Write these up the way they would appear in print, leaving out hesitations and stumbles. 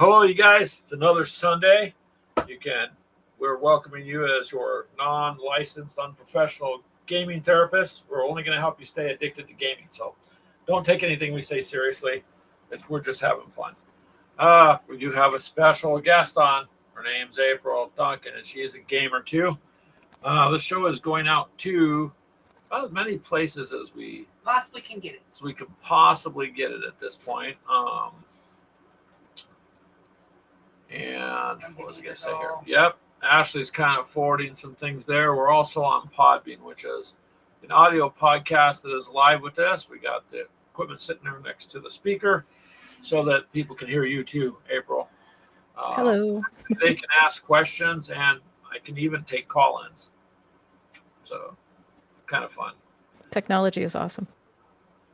Hello, you guys. It's another Sunday. We're welcoming you as your non-licensed, unprofessional gaming therapist. We're only going to help you stay addicted to gaming. So don't take anything we say seriously. We're just having fun. We do have a special guest on. Her name's April Duncan, and she is a gamer too. The show is going out to about as many places as we possibly can get it. As we can possibly get it at this point. And what was I going to say here? Yep. Ashley's kind of forwarding some things there. We're also on Podbean, which is an audio podcast that is live with us. We got the equipment sitting there next to the speaker so that people can hear you too, April. Hello. They can ask questions, and I can even take call-ins. So, kind of fun. Technology is awesome.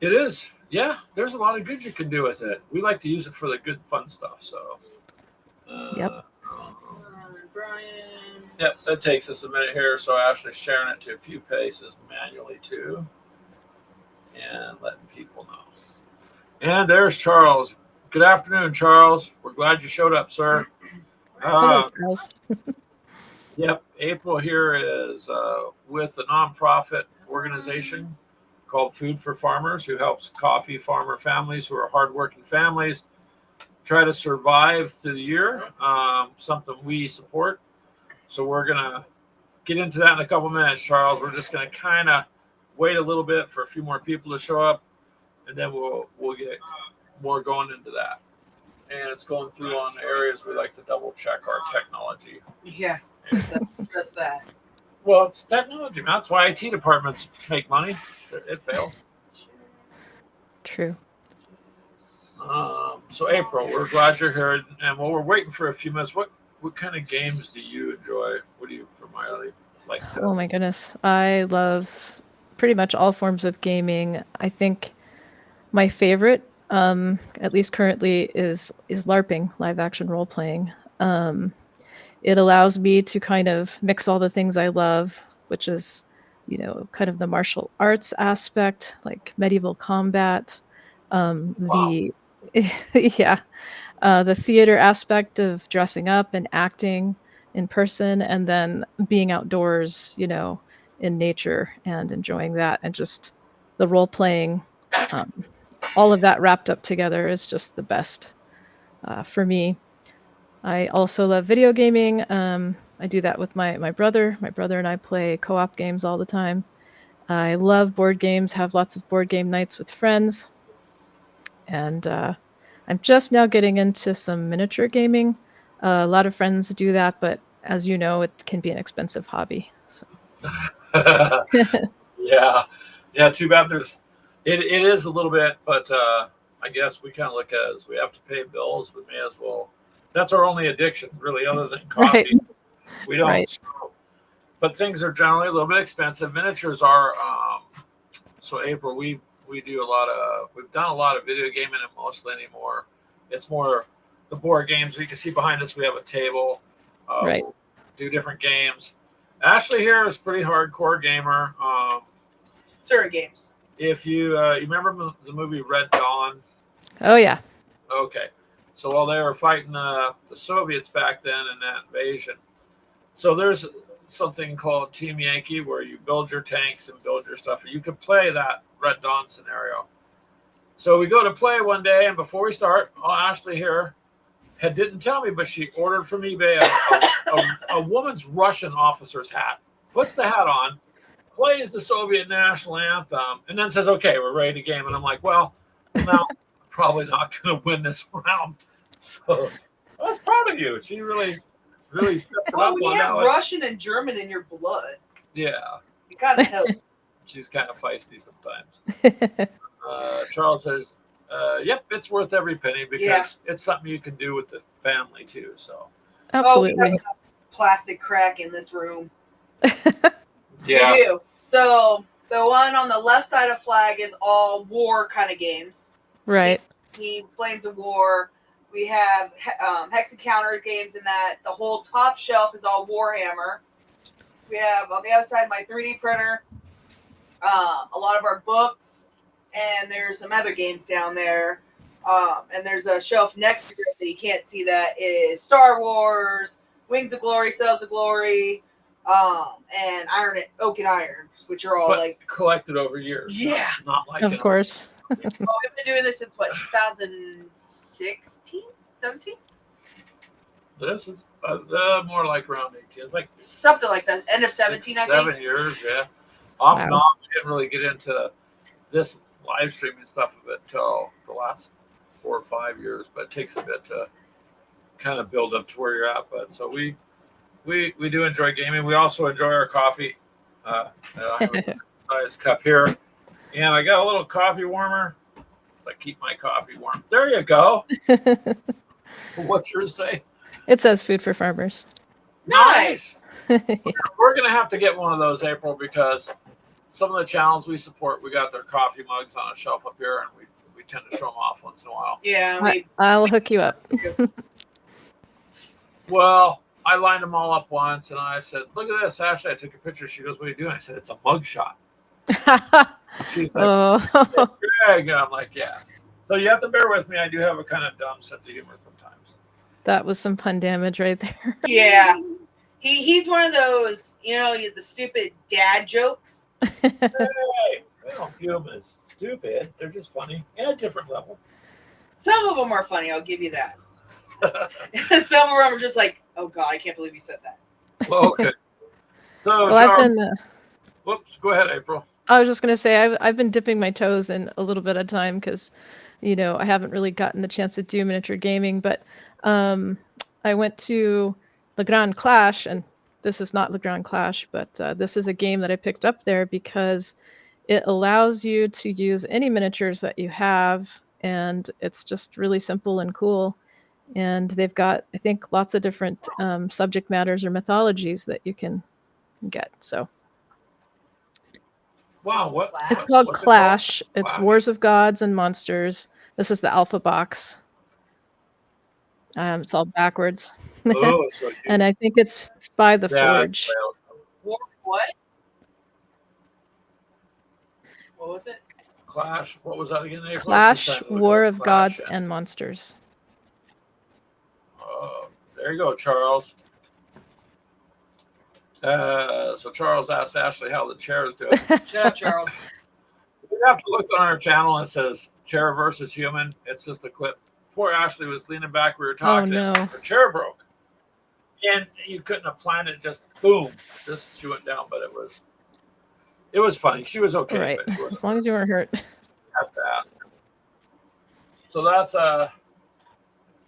It is. Yeah, there's a lot of good you can do with it. We like to use it for the good, fun stuff. So, yep. Brian. Yep, that takes us a minute here. So Ashley's sharing it to a few places manually too, and letting people know. And there's Charles. Good afternoon, Charles. We're glad you showed up, sir. Hello, Charles. Yep, April here is with a nonprofit organization called Food for Farmers, who helps coffee farmer families who are hardworking families try to survive through the year, something we support. So we're going to get into that in a couple minutes, Charles. We're just going to kind of wait a little bit for a few more people to show up, and then we'll get more going into that. And it's going through on areas we like to double check our technology. Yeah, just that. Well, it's technology, man. That's why IT departments make money. It fails. True. So April, we're glad you're here, and while we're waiting for a few minutes, what kind of games do you enjoy? What do you primarily like to? Oh my goodness, I love pretty much all forms of gaming. I think my favorite, at least currently, is LARPing, live action role playing. It allows me to kind of mix all the things I love, which is, kind of the martial arts aspect, like medieval combat, the theater aspect of dressing up and acting in person, and then being outdoors, in nature and enjoying that, and just the role playing, all of that wrapped up together is just the best for me. I also love video gaming. I do that with my brother. My brother and I play co-op games all the time. I love board games, have lots of board game nights with friends. And I'm just now getting into some miniature gaming. A lot of friends do that, but as you know, it can be an expensive hobby. So. Yeah, too bad. It is a little bit, but I guess we kind of look at it as we have to pay bills. We may as well. That's our only addiction, really, other than coffee. Right. We don't. Right. But things are generally a little bit expensive. Miniatures are. So April, we've done a lot of video gaming, and mostly anymore, it's more the board games. You can see behind us, we have a table. Right. We'll do different games. Ashley here is pretty hardcore gamer. Certain games. If you remember the movie Red Dawn. Oh yeah. Okay. So while they were fighting the Soviets back then in that invasion, so there's something called Team Yankee where you build your tanks and build your stuff. You can play that Red Dawn scenario. So we go to play one day, and before we start, Ashley here didn't tell me, but she ordered from eBay a woman's Russian officer's hat. Puts the hat on, plays the Soviet national anthem, and then says, "Okay, we're ready to game." And I'm like, "Well, now I'm probably not going to win this round." So I was proud of you. She really stepped up. When you have Russian and German in your blood, yeah, it kind of helps. She's kind of feisty sometimes. Charles says, "Yep, it's worth every penny because it's something you can do with the family too." So absolutely. We have plastic crack in this room. Yeah. We do. So the one on the left side of flag is all war kind of games. Right. Flames of War. We have hex encounter games in that. The whole top shelf is all Warhammer. We have on the other side my 3D printer, a lot of our books, and there's some other games down there. And there's a shelf next to it that you can't see that is Star Wars, Wings of Glory, Cells of Glory, and Oak and Iron, which are all like collected over years. Yeah, not like Of course. we've been doing this since what, 2016, 17, This is more like around 18. It's like something like that. End of 17, I think. 7 years, yeah. Off and Wow. on, we didn't really get into this live streaming stuff of it till the last 4 or 5 years, but it takes a bit to kind of build up to where you're at. But so we do enjoy gaming. We also enjoy our coffee. I have a nice cup here, and I got a little coffee warmer to keep my coffee warm. There you go. What's yours say? It says food for farmers. Nice. We're gonna have to get one of those, April, because some of the channels we support, we got their coffee mugs on a shelf up here, and we tend to show them off once in a while. Yeah, I'll hook you up. Well, I lined them all up once, and I said, "Look at this, Ashley." I took a picture. She goes, "What are you doing?" I said, "It's a mug shot." She's like, Oh. Greg. And I'm like, "Yeah." So you have to bear with me. I do have a kind of dumb sense of humor sometimes. That was some pun damage right there. Yeah. He's one of those, the stupid dad jokes. Hey, I don't view them as stupid. They're just funny at a different level. Some of them are funny, I'll give you that. And some of them are just like, oh God, I can't believe you said that. Well, okay. So, Well, Charles, whoops, go ahead, April. I was just going to say I've been dipping my toes in a little bit of time because, I haven't really gotten the chance to do miniature gaming. But I went to Le Grand Clash, and this is not Le Grand Clash, but this is a game that I picked up there because it allows you to use any miniatures that you have, and it's just really simple and cool. And they've got, I think, lots of different subject matters or mythologies that you can get. So. Wow, what? It's called what's Clash. It called? It's Wars of Gods and Monsters. This is the alpha box. It's all backwards. Oh, so And I think it's by the Forge. What? What was it? Clash. What was that again? April? Clash, War of Clash Gods and Monsters. There you go, Charles. So Charles asked Ashley how the chair is doing. Shut up, Charles. You have to look on our channel. It says chair versus human. It's just a clip. Poor Ashley was leaning back. We were talking. Oh, no. Her chair broke, and you couldn't have planned it. Just boom, just she went down. But it was funny. She was okay. Right. But she wasn't As long as you weren't hurt. has to ask. So that's It's a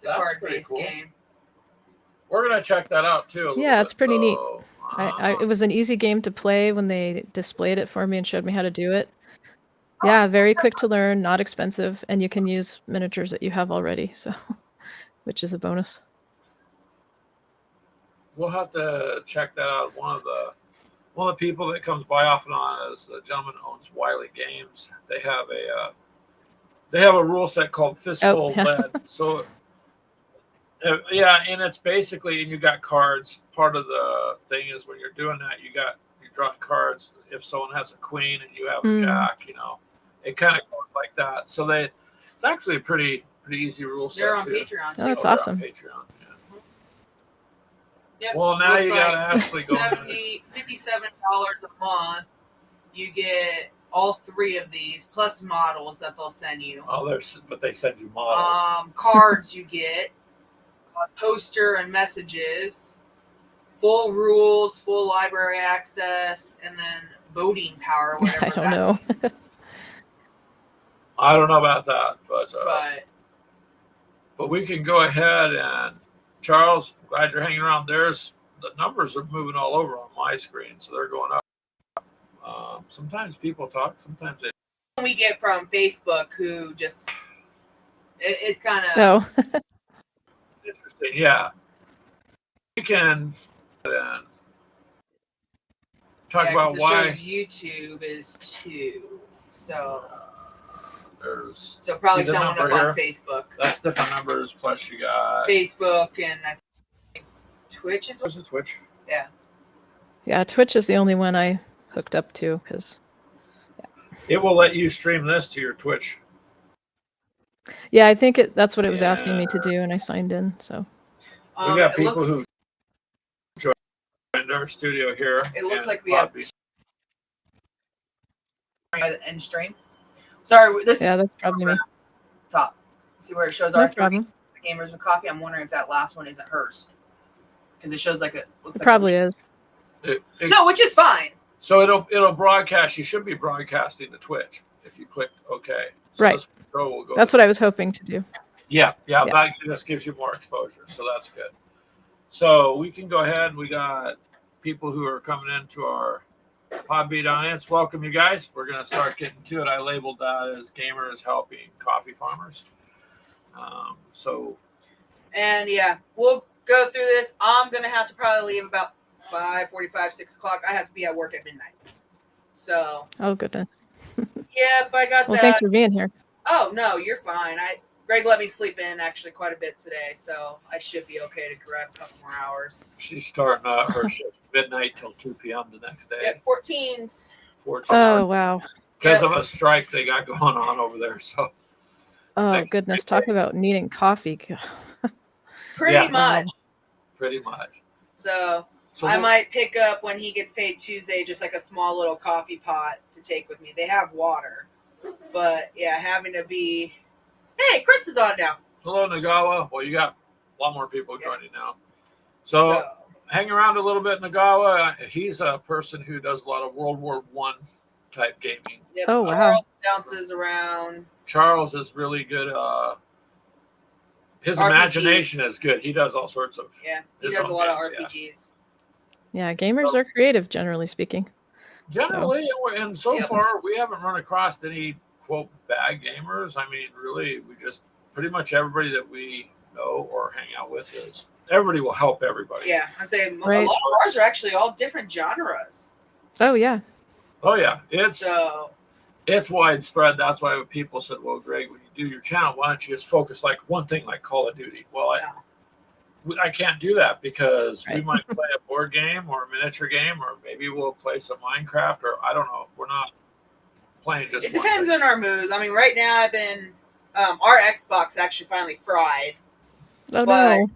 pretty card-based cool. game. We're gonna check that out too. a little Yeah, bit. it's pretty neat. So, It was an easy game to play when they displayed it for me and showed me how to do it. Yeah, very quick to learn, not expensive, and you can use miniatures that you have already, so which is a bonus. We'll have to check that out. One of the people that comes by off and on is the gentleman who owns Wiley Games. They have a rule set called Fistful yeah. Lead. So yeah, and it's basically, and you got cards. Part of the thing is when you're doing that, you're drawing cards. If someone has a queen and you have a jack, it kind of goes like that. So it's actually a pretty easy rule set. They're on too. Patreon too. Oh, that's They're on awesome. Patreon, yeah. Yep. Well, now Looks you got like Ashley going. $57 a month. You get all 3 of these plus models that they'll send you. Oh, but they send you models. Cards you get, a poster and messages, full rules, full library access, and then voting power. Whatever I don't that know. means. I don't know about that, but But we can go ahead and Charles, glad you're hanging around. The numbers are moving all over on my screen, so they're going up. Sometimes people talk, sometimes they. we get from Facebook, who just it's kind of Oh. Interesting, yeah. We can then talk about it why. shows YouTube is 2, so There's probably see the someone number up here? on Facebook. That's different numbers. Plus you got Facebook and I think Twitch is. What's the Twitch? Yeah. Yeah, Twitch is the only one I hooked up to because It will let you stream this to your Twitch. Yeah, I think that's what it was asking me to do, and I signed in. So We got It people who looks, joined our studio here. it looks and like we have Bobby. by the end stream. Sorry, this yeah, is that's probably me. top. See where it shows No our three problem. gamers with coffee. I'm wondering if that last one isn't hers because it shows like it looks It like probably is. no, which is fine. So it'll broadcast. You should be broadcasting to Twitch if you click OK. So Right. this control will go. That's what I was hoping to do. Yeah, Yeah. that just gives you more exposure. So that's good. So we can go ahead. We got people who are coming into our Podbean audience. Welcome, you guys. We're going to start getting to it. I labeled that as gamers helping coffee farmers. And yeah, we'll go through this. I'm gonna have to probably leave about 5:45, 6 o'clock. I have to be at work at midnight. So Oh goodness. yep, I got Well, that. thanks for being here. Oh no, you're fine. Greg let me sleep in actually quite a bit today, so I should be okay to grab a couple more hours. She's starting her shift midnight till 2 p.m. the next day. Yep, 14s. 14 Oh wow. because of a strike they got going on over there. So Oh goodness. Talk about needing coffee. Pretty much. Wow. Pretty much. So I might pick up when he gets paid Tuesday, just like a small little coffee pot to take with me. They have water, but yeah, having to be. Hey, Chris is on now. Hello, Nagawa. Well, you got a lot more people joining now. So hang around a little bit, Nagawa. He's a person who does a lot of World War I type gaming. Yep. Oh wow. Charles bounces around. Charles is really good. His RPGs. Imagination is good. He does all sorts of. Yeah, he does a lot of RPGs. Yeah, gamers are creative, generally speaking. Generally, and so far we haven't run across any quote bad gamers. I mean, really, we just pretty much everybody that we know or hang out with is everybody will help everybody. Yeah, I'd say Right. a lot of ours are actually all different genres. Oh yeah. Oh yeah, it's widespread. That's why people said, "Well, Greg, when you do your channel, why don't you just focus like one thing, like Call of Duty?" Well, I can't do that because we might play a board game or a miniature game, or maybe we'll play some Minecraft, or I don't know. We're not playing just. It depends on our moods. I mean, right now I've been our Xbox actually finally fried. Oh but no.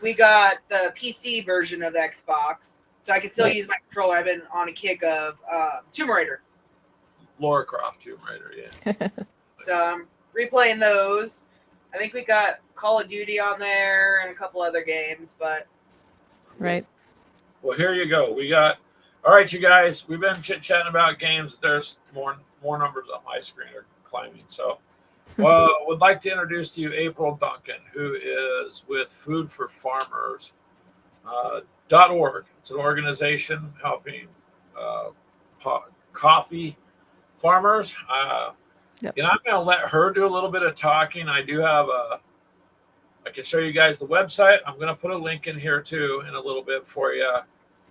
We got the PC version of the Xbox, so I can still use my controller. I've been on a kick of Tomb Raider. Lara Croft Tomb Raider, yeah. So I'm replaying those. I think we got Call of Duty on there and a couple other games, but Right. Well, here you go. We got. All right, you guys. We've been chit-chatting about games. There's more numbers on my screen are climbing. So, would like to introduce to you April Duncan, who is with Food for Farmers. .org. It's an organization helping coffee farmers. And I'm going to let her do a little bit of talking. I do have I can show you guys the website. I'm going to put a link in here too in a little bit for you.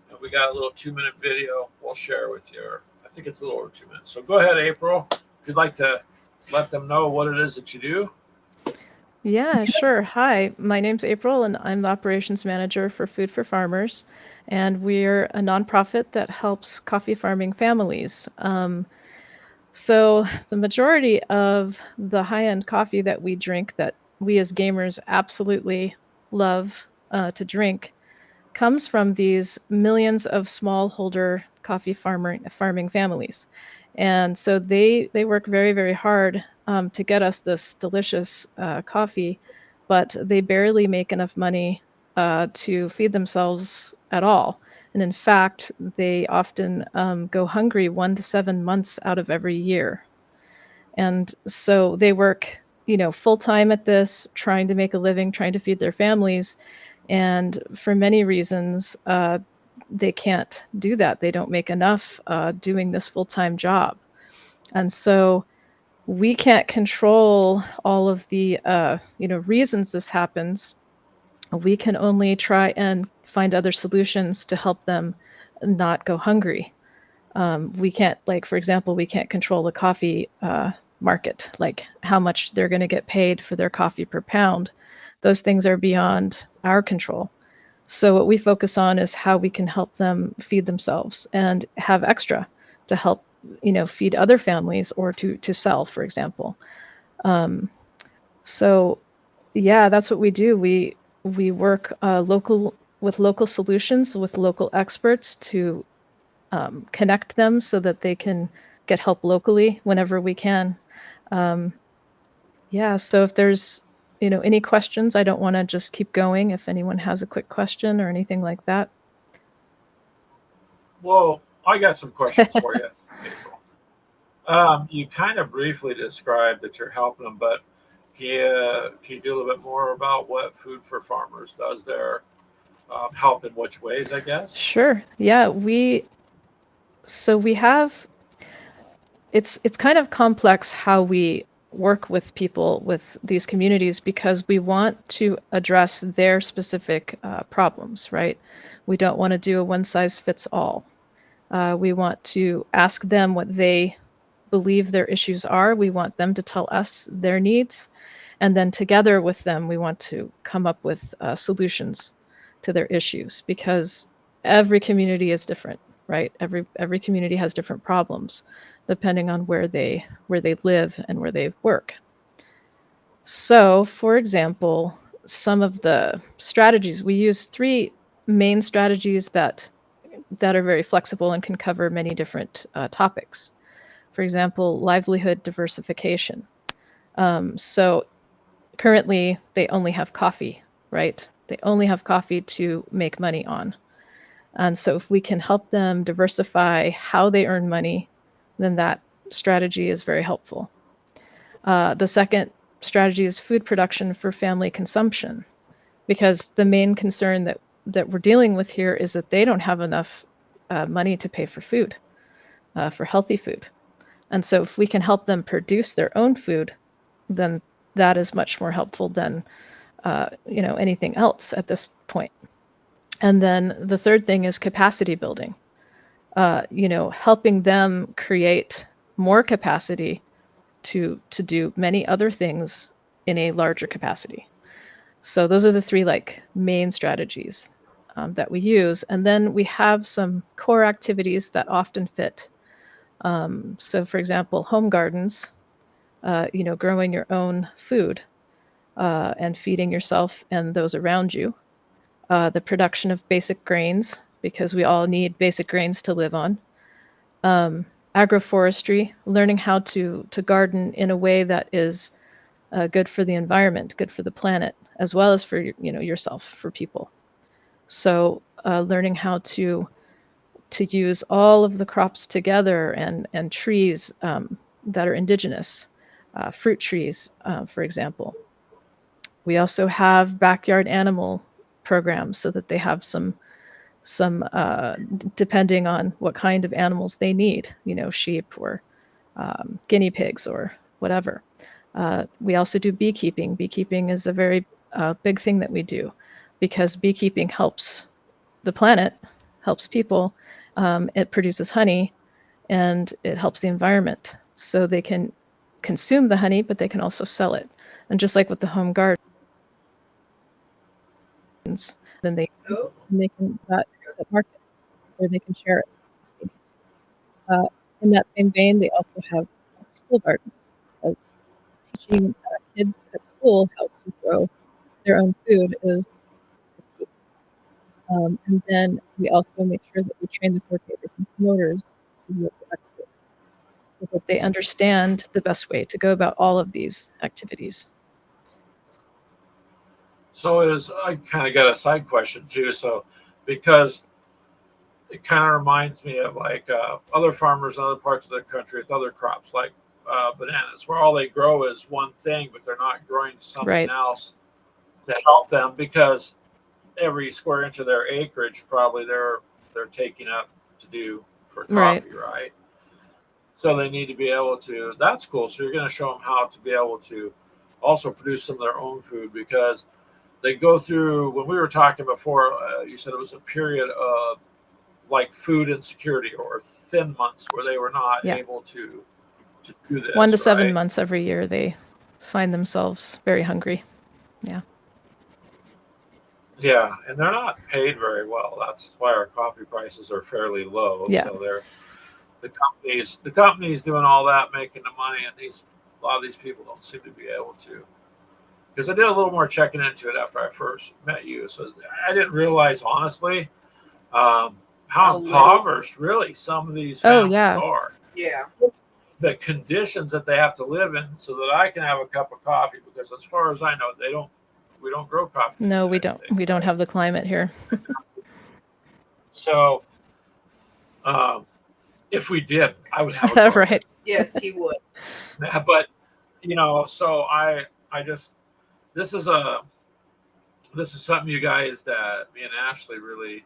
And we got a little 2-minute video we'll share with you. I think it's a little over 2 minutes. So go ahead, April, if you'd like to let them know what it is that you do. Yeah, sure. Hi, my name's April, and I'm the operations manager for Food for Farmers, and we're a nonprofit that helps coffee farming families. So the majority of the high-end coffee that we drink, that we as gamers absolutely love to drink, comes from these millions of smallholder coffee farming families. And so they work very, very hard to get us this delicious coffee, but they barely make enough money to feed themselves at all. And in fact, they often go hungry 1 to 7 months out of every year. And so they work, full time at this, trying to make a living, trying to feed their families. And for many reasons, they can't do that. They don't make enough doing this full-time job. And so we can't control all of the reasons this happens. We can only try and find other solutions to help them not go hungry. We can't, for example, we can't control the coffee market, like how much they're going to get paid for their coffee per pound. Those things are beyond our control. So what we focus on is how we can help them feed themselves and have extra to help, feed other families or to sell, for example. So yeah, that's what we do. We work with local solutions, with local experts to connect them so that they can get help locally whenever we can. Um, yeah, so if there's any questions, I don't want to just keep going. If anyone has a quick question or anything like that. Well, I got some questions for you, April. You kind of briefly described that you're helping them, but can you do a little bit more about what Food for Farmers does there? Help in which ways, I guess? Sure. Yeah, we have it's kind of complex how we work with people with these communities because we want to address their specific problems, right? We don't want to do a one size fits all. We want to ask them what they believe their issues are. We want them to tell us their needs. And then together with them, we want to come up with solutions to their issues because every community is different, right? Every community has different problems depending on where they live and where they work. So, for example, some of the strategies we use three main strategies that are very flexible and can cover many different topics. For example, livelihood diversification. So currently, they only have coffee, right? They only have coffee to make money on. And so if we can help them diversify how they earn money, then that strategy is very helpful. The second strategy is food production for family consumption, because the main concern that we're dealing with here is that they don't have enough money to pay for food, for healthy food. And so if we can help them produce their own food, then that is much more helpful than anything else at this point. And then the third thing is capacity building. Helping them create more capacity to do many other things in a larger capacity. So those are the three like main strategies that we use, and then we have some core activities that often fit. So, for example, home gardens. Growing your own food and feeding yourself and those around you. The production of basic grains, because we all need basic grains to live on. Um, Agroforestry, learning how to garden in a way that is good for the environment, good for the planet, as well as for yourself, for people. So learning how to use all of the crops together and trees that are indigenous, fruit trees, for example. We also have backyard animal programs so that they have depending on what kind of animals they need, sheep or guinea pigs or whatever. We also do beekeeping. Beekeeping is a very big thing that we do because beekeeping helps the planet, helps people. It produces honey and it helps the environment. So they can consume the honey, but they can also sell it. And just like with the home gardens, then Oh, they can that market where they can share it. In that same vein, they also have school gardens because teaching kids at school how to grow their own food is key. And then we also make sure that we train the coordinators and promoters to be local experts so that they understand the best way to go about all of these activities. So I kind of got a side question too. So because it kind of reminds me of like other farmers in other parts of the country with other crops like bananas, where all they grow is one thing, but they're not growing something Right, else to help them because every square inch of their acreage probably they're taking up to do for right, coffee, right? So they need to be able to. That's cool. So you're going to show them how to be able to also produce some of their own food because they go through. When we were talking before, you said it was a period of like food insecurity or thin months where they were not yeah. able to do 1 to this, 7 right? months every year, they find themselves very hungry. Yeah, Yeah, and they're not paid very well. That's why our coffee prices are fairly low. yeah, So they're the companies doing all that, making the money, and a lot of these people don't seem to be able to. because I did a little more checking into it after I first met you. So I didn't realize, honestly, how impoverished really some of these families are. Yeah. The conditions that they have to live in so that I can have a cup of coffee, because as far as I know, we don't grow coffee. No, we don't. We don't have the climate here. So, if we did, I would have a right. Yes, he would. But so I just this is something, you guys, that me and Ashley really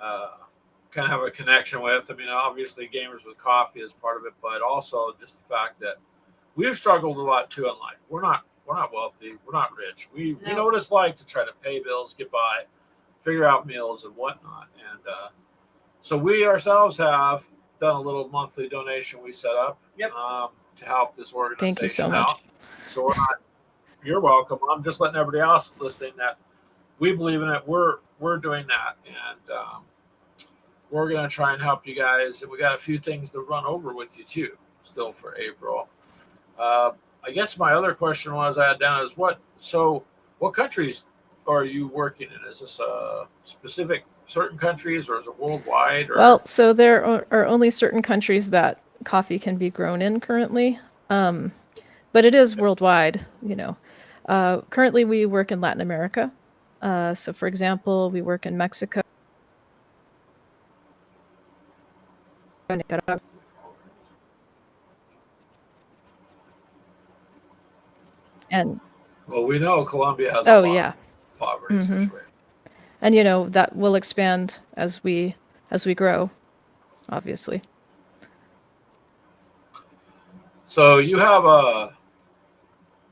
kind of have a connection with. I mean, obviously, Gamers with Coffee is part of it, but also just the fact that we've struggled a lot too in life. We're not wealthy. We're not rich. We know what it's like to try to pay bills, get by, figure out meals and whatnot. And so we ourselves have done a little monthly donation we set up to help this organization Thank you so much. out. So we're not. You're welcome. I'm just letting everybody else listening that we believe in it. We're doing that, and we're going to try and help you guys. And we got a few things to run over with you too, still for April. I guess my other question was I had down is what countries are you working in? Is this specific certain countries, or is it worldwide? Or? Well, so there are only certain countries that coffee can be grown in currently, but it is worldwide. Currently we work in Latin America. So, for example, we work in Mexico, Nicaragua. And well, we know Colombia has a lot of poverty situation. And that will expand as we grow, obviously. So you have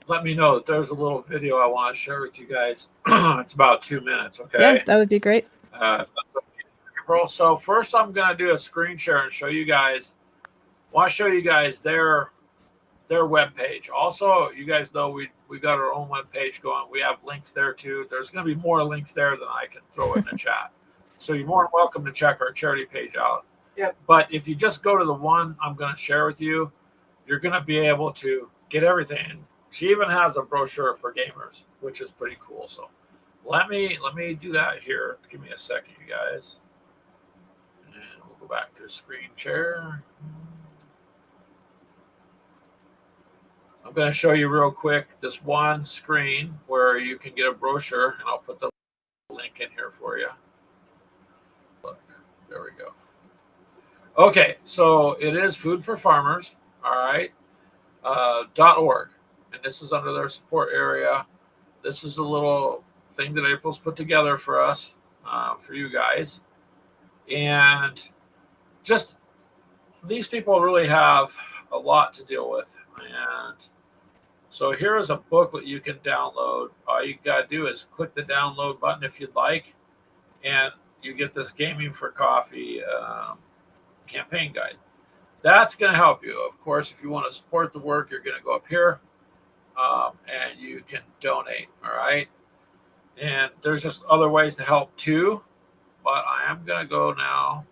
let me know that there's a little video I want to share with you guys. It's about 2 minutes, okay? Yeah, that would be great. If that's okay, April. So first I'm going to do a screen share and show you guys. I want to show you guys their webpage. Also, you guys know we got our own webpage going. We have links there too. There's going to be more links there than I can throw in the chat. So you're more than welcome to check our charity page out. Yep. But if you just go to the one I'm going to share with you, you're going to be able to get everything. She even has a brochure for gamers, which is pretty cool. So let me do that here. Give me a second, you guys. And we'll go back to screen share. I'm going to show you real quick this one screen where you can get a brochure, and I'll put the link in here for you. Look, there we go. Okay, so it is Food for Farmers, all right, .org, and this is under their support area. This is a little thing that April's put together for us, for you guys, and just these people really have a lot to deal with. And so here is a booklet you can download. All you got to do is click the download button if you'd like, and you get this Gaming for Coffee campaign guide. That's going to help you. Of course, if you want to support the work, you're going to go up here and you can donate. All right. And there's just other ways to help too. But I am going to go now,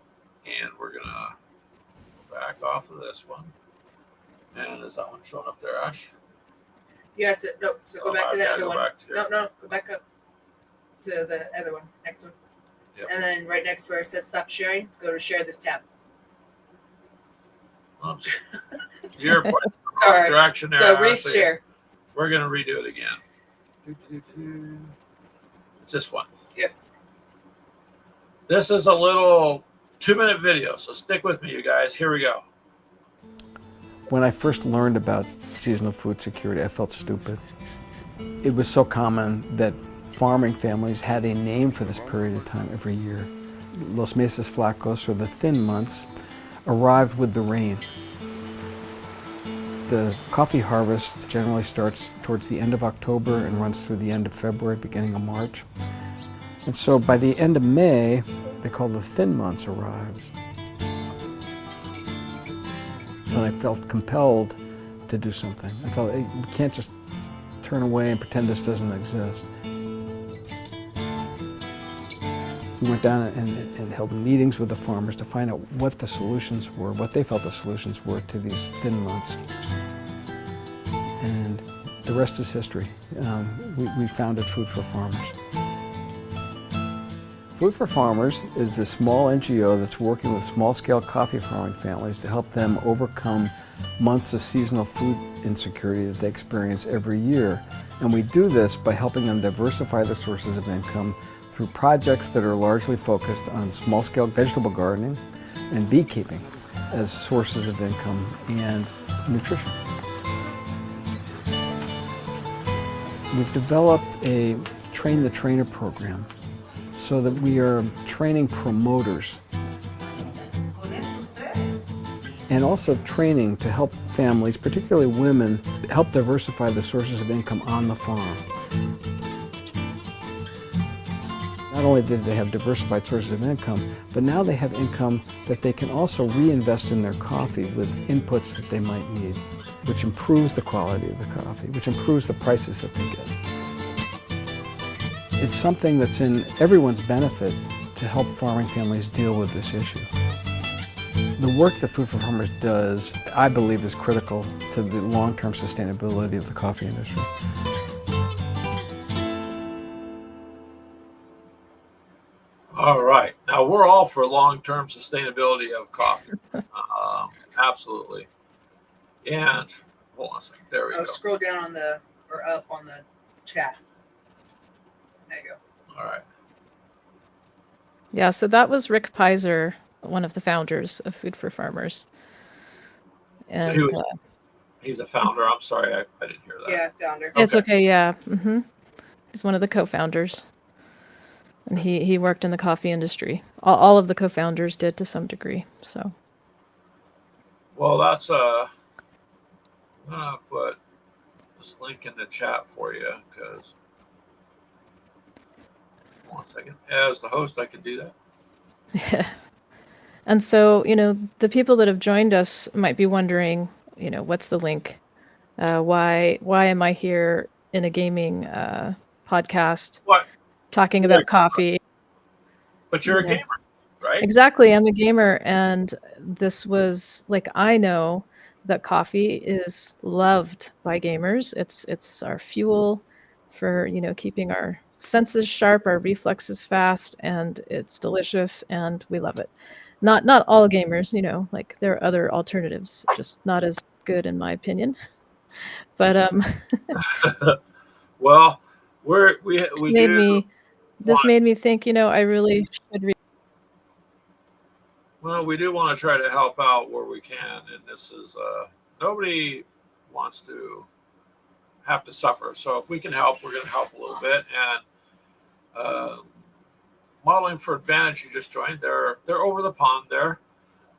and we're going to back off of this one. And is that one showing up there, Ash? You have to so go back to the other one. No, go back up to the other one, next one. Yep. And then right next where it says stop sharing, go to share this tab. Oops. You're Sorry. direction there. So reshare. We're gonna redo it again. It's this one. Yep. This is a little 2-minute video, so stick with me, you guys. Here we go. When I first learned about seasonal food security, I felt stupid. It was so common that farming families had a name for this period of time every year. Los Meses Flacos, or the thin months, arrived with the rain. The coffee harvest generally starts towards the end of October and runs through the end of February, beginning of March. And so by the end of May, they call the thin months arrives. And I felt compelled to do something. I felt we can't just turn away and pretend this doesn't exist. We went down and held meetings with the farmers to find out what the solutions were, what they felt the solutions were to these thin months. And the rest is history. We founded Food for Farmers. Food for Farmers is a small NGO that's working with small-scale coffee farming families to help them overcome months of seasonal food insecurity that they experience every year. And we do this by helping them diversify their sources of income through projects that are largely focused on small-scale vegetable gardening and beekeeping as sources of income and nutrition. We've developed a Train the Trainer program so that we are training promoters and also training to help families, particularly women, help diversify the sources of income on the farm. Not only did they have diversified sources of income, but now they have income that they can also reinvest in their coffee with inputs that they might need, which improves the quality of the coffee, which improves the prices that they get. It's something that's in everyone's benefit to help farming families deal with this issue. The work that Food for Farmers does, I believe, is critical to the long-term sustainability of the coffee industry. All right. Now, we're all for long-term sustainability of coffee. Absolutely. And hold on a second. There we go. Scroll down on the, or up on the chat. There you go. All right. Yeah, so that was Rick Pizer, one of the founders of Food for Farmers. And he's a founder. I'm sorry, I didn't hear that. Yeah, founder. It's okay, yeah. He's one of the co-founders. And he worked in the coffee industry. All of the co-founders did to some degree. So. Well, that's I'm gonna put this link in the chat for you because 1 second. As the host, I can do that. Yeah. And so, the people that have joined us might be wondering, what's the link? Why am I here in a gaming podcast talking about coffee? But you're a gamer, right? Exactly. I'm a gamer. And this was I know that coffee is loved by gamers. It's our fuel for, keeping our senses sharp, our reflexes fast, and it's delicious and we love it. Not all gamers, there are other alternatives, just not as good in my opinion. But well, this made me think, I really should read. Well, we do want to try to help out where we can, and this is nobody wants to have to suffer. So if we can help, we're going to help a little bit. And Modeling for Advantage, you just joined. They're over the pond there,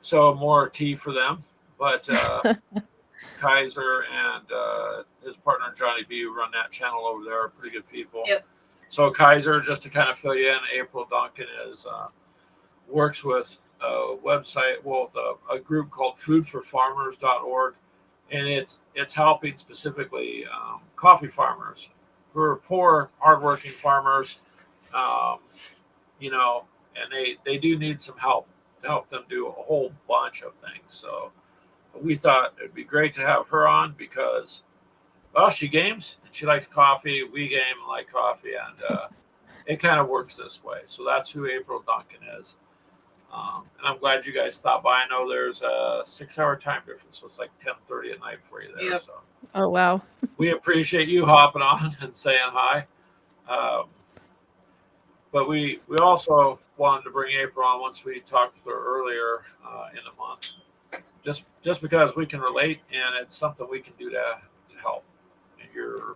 so more tea for them. But Kaiser and his partner Johnny B, who run that channel over there, are pretty good people. Yep. So Kaiser, just to kind of fill you in, April Duncan works with a website, a group called foodforfarmers.org, and it's helping specifically coffee farmers who are poor, hardworking farmers, and they do need some help to help them do a whole bunch of things. So we thought it'd be great to have her on because, well, she games and she likes coffee. We game and like coffee, and it kind of works this way. So that's who April Duncan is. And I'm glad you guys stopped by. I know there's a 6-hour time difference, so it's like 10:30 at night for you there. Yep. So Oh, wow. we appreciate you hopping on and saying hi. But we also wanted to bring April on once we talked with her earlier in the month, just because we can relate and it's something we can do to help. And you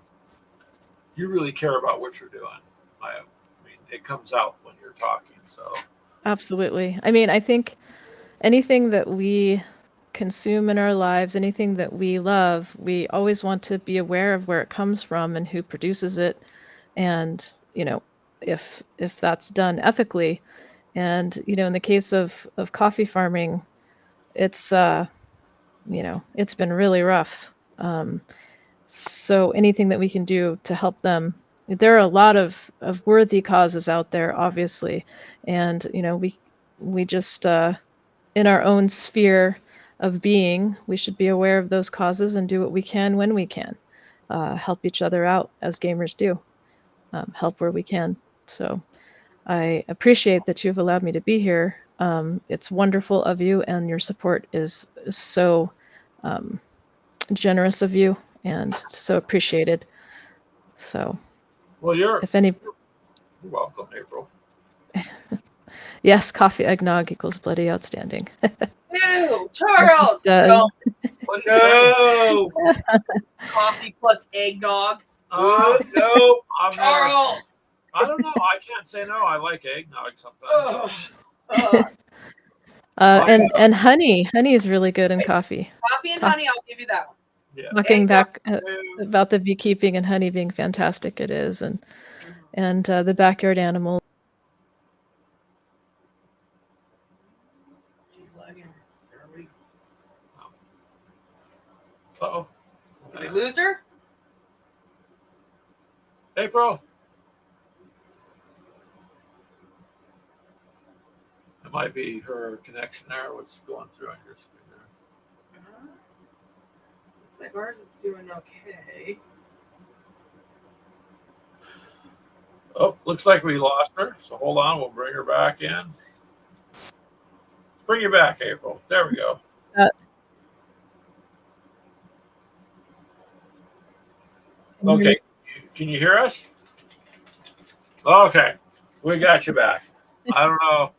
really care about what you're doing. I mean, it comes out when you're talking. So. Absolutely. I mean, I think anything that we consume in our lives, anything that we love, we always want to be aware of where it comes from and who produces it, and if that's done ethically. And in the case of coffee farming, it's it's been really rough. So anything that we can do to help them. There are a lot of worthy causes out there, obviously, and we just in our own sphere of being, we should be aware of those causes and do what we can when we can. help each other out as gamers do, help where we can. So I appreciate that you've allowed me to be here. It's wonderful of you, and your support is so generous of you and so appreciated. So Well, you're if any, welcome, April. yes, coffee eggnog equals bloody outstanding. Ew, Charles. Does. No. What do you say? No. Coffee plus eggnog. Uh, No. I'm Charles. I don't know. I can't say no. I like eggnog sometimes. Ugh. Ugh. And honey is really good in coffee. Coffee and honey, I'll give you that one. Yeah. Talking Eggnog, back no. about the beekeeping and honey being fantastic, it is, and the backyard animals. She's lagging. Are we? Uh-oh. Did we lose her? April. It might be her connection there. What's going through on your screen there? Looks like ours is doing okay. Oh, looks like we lost her. So hold on. We'll bring her back in. Bring you back, April. There we go. Okay. Can you hear us? Okay. We got you back. I don't know.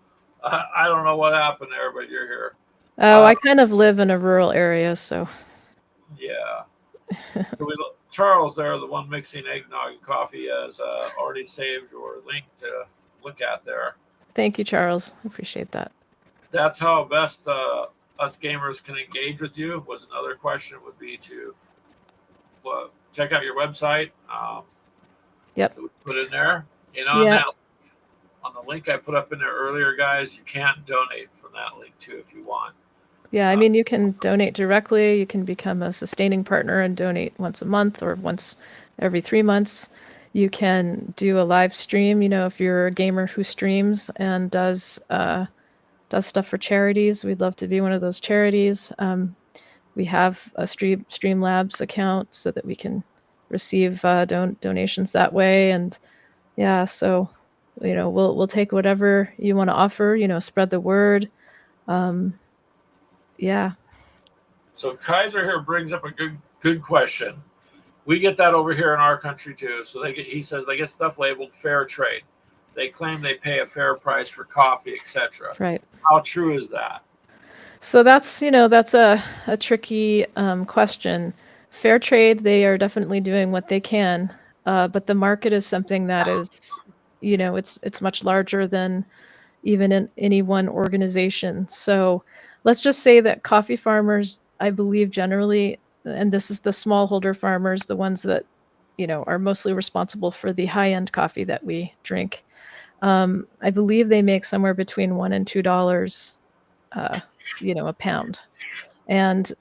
I don't know what happened there, but you're here. Oh, I kind of live in a rural area, so. Yeah. So Charles there, the one mixing eggnog and coffee, has already saved your link to look at there. Thank you, Charles. Appreciate that. That's how best us gamers can engage with you. Was another question would be to check out your website. Yep. That we put in there. You know, Yeah. on the link I put up in there earlier, guys, you can donate from that link too if you want. Yeah, I mean, you can donate directly. You can become a sustaining partner and donate once a month or once every 3 months. You can do a live stream, if you're a gamer who streams and does stuff for charities. We'd love to be one of those charities. We have a Streamlabs account so that we can receive donations that way. And yeah, so we'll take whatever you want to offer. Spread the word. Yeah. So Kaiser here brings up a good question. We get that over here in our country too. So he says they get stuff labeled fair trade. They claim they pay a fair price for coffee, etc. Right. How true is that? So that's a tricky question. Fair trade, they are definitely doing what they can, but the market is something that is, it's much larger than even in any one organization. So let's just say that coffee farmers, I believe generally, and this is the smallholder farmers, the ones that, are mostly responsible for the high-end coffee that we drink. I believe they make somewhere between $1 and $2, a pound, and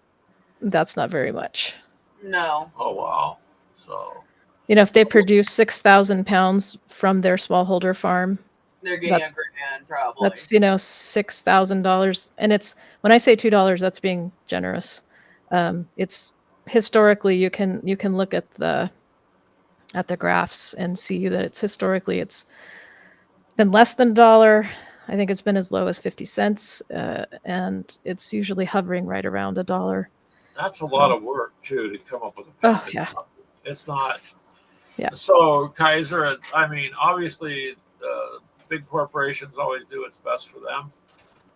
that's not very much. No. Oh wow. So if they produce 6,000 pounds from their smallholder farm, they're getting a grand probably. That's $6,000, and it's when I say $2, that's being generous. It's historically you can look at the graphs and see that it's been less than $1. I think it's been as low as 50 cents, and it's usually hovering right around $1. that's a lot of work too to come up with a Oh pound. yeah. It's not. Yeah. So Kaiser, I mean, obviously, big corporations always do what's best for them,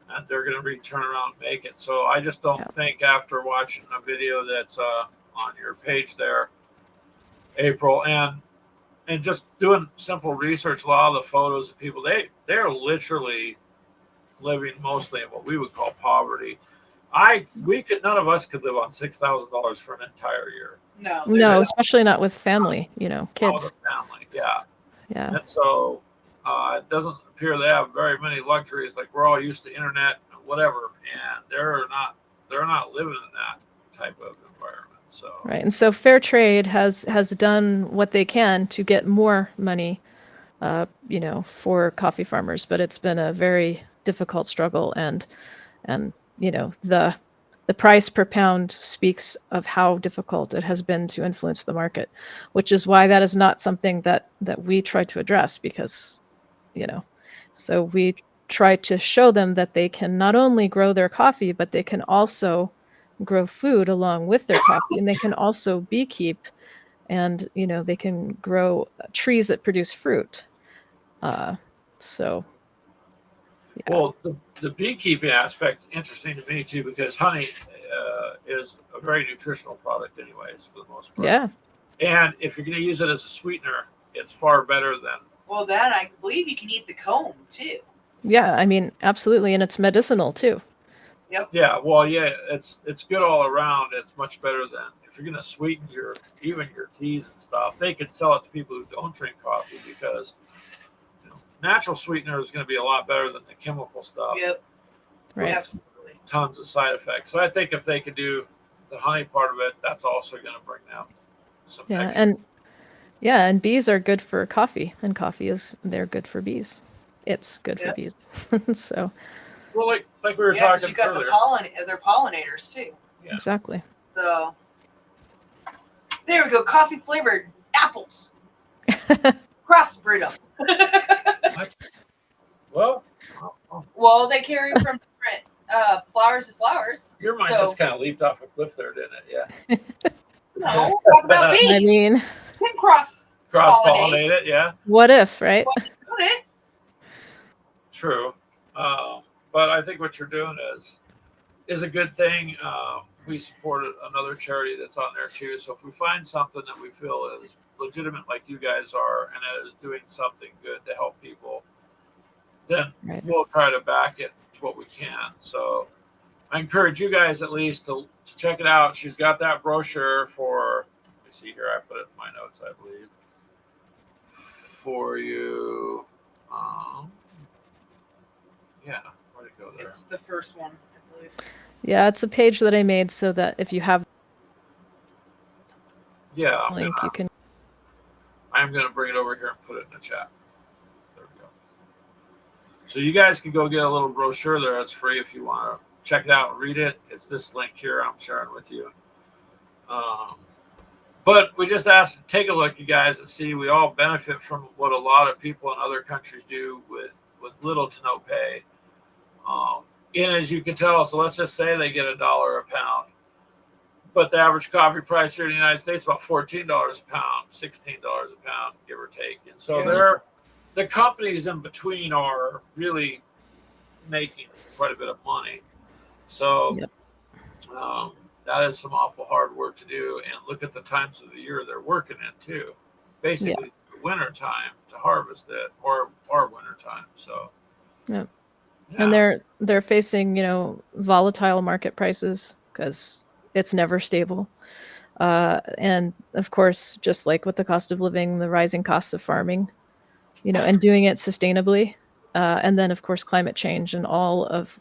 and they're going to turn around and make it. So I just don't think after watching a video that's on your page there, April, and just doing simple research, a lot of the photos of people, they're literally living mostly in what we would call poverty. None of us could live on $6,000 for an entire year. No, especially not with family, kids. With family, yeah. Yeah. And so it doesn't appear they have very many luxuries. Like we're all used to internet and whatever, and they're not living in that type of environment. So right, and so fair trade has done what they can to get more money, for coffee farmers, but it's been a very difficult struggle, and the the price per pound speaks of how difficult it has been to influence the market, which is why that is not something that we try to address, because, so we try to show them that they can not only grow their coffee, but they can also grow food along with their coffee, and they can also beekeep, and they can grow trees that produce fruit. So yeah. Well, the beekeeping aspect interesting to me too, because honey is a very nutritional product, anyways, for the most part. Yeah. And if you're going to use it as a sweetener, it's far better than. Well, then I believe you can eat the comb too. Yeah, I mean, absolutely, and it's medicinal too. Yep. Yeah, well, yeah, it's good all around. It's much better than if you're going to sweeten even your teas and stuff. They could sell it to people who don't drink coffee, because natural sweetener is going to be a lot better than the chemical stuff. Yep. Right. Absolutely. Tons of side effects. So I think if they could do the honey part of it, that's also going to bring them some extra. And bees are good for coffee, and they're good for bees. It's good for bees. So. Well, like we were talking you got earlier. They're pollinators too. Yeah. Exactly. So there we go. Coffee flavored apples. Crossbreed them. Well, they carry from different flowers to flowers. Your mind just kind of leaped off a cliff there, didn't it? Yeah. No, talk about bees. I mean, can cross pollinate it. Yeah. What if, right? True. But I think what you're doing is a good thing. We supported another charity that's on there too. So if we find something that we feel is legitimate, like you guys are, and it is doing something good to help people, then we'll try to back it to what we can. So I encourage you guys at least to check it out. She's got that brochure for, let me see here, I put it in my notes, I believe, for you. Yeah, where'd it go there? It's the first one, I believe. Yeah, it's a page that I made so that if you have link, you can. I'm going to bring it over here and put it in the chat. There we go. So you guys can go get a little brochure there. It's free if you want to check it out and read it. It's this link here I'm sharing with you. But we just asked to take a look, you guys, and see. We all benefit from what a lot of people in other countries do with little to no pay. And as you can tell, so let's just say they get $1 a pound, but the average coffee price here in the United States is about $14 a pound, $16 a pound, give or take. And so the companies in between are really making quite a bit of money. So that is some awful hard work to do. And look at the times of the year they're working in too. Basically, the winter time to harvest it, or our winter time. So. Yeah. And they're facing, volatile market prices because it's never stable. And of course, just like with the cost of living, the rising costs of farming, and doing it sustainably. And then of course, climate change and all of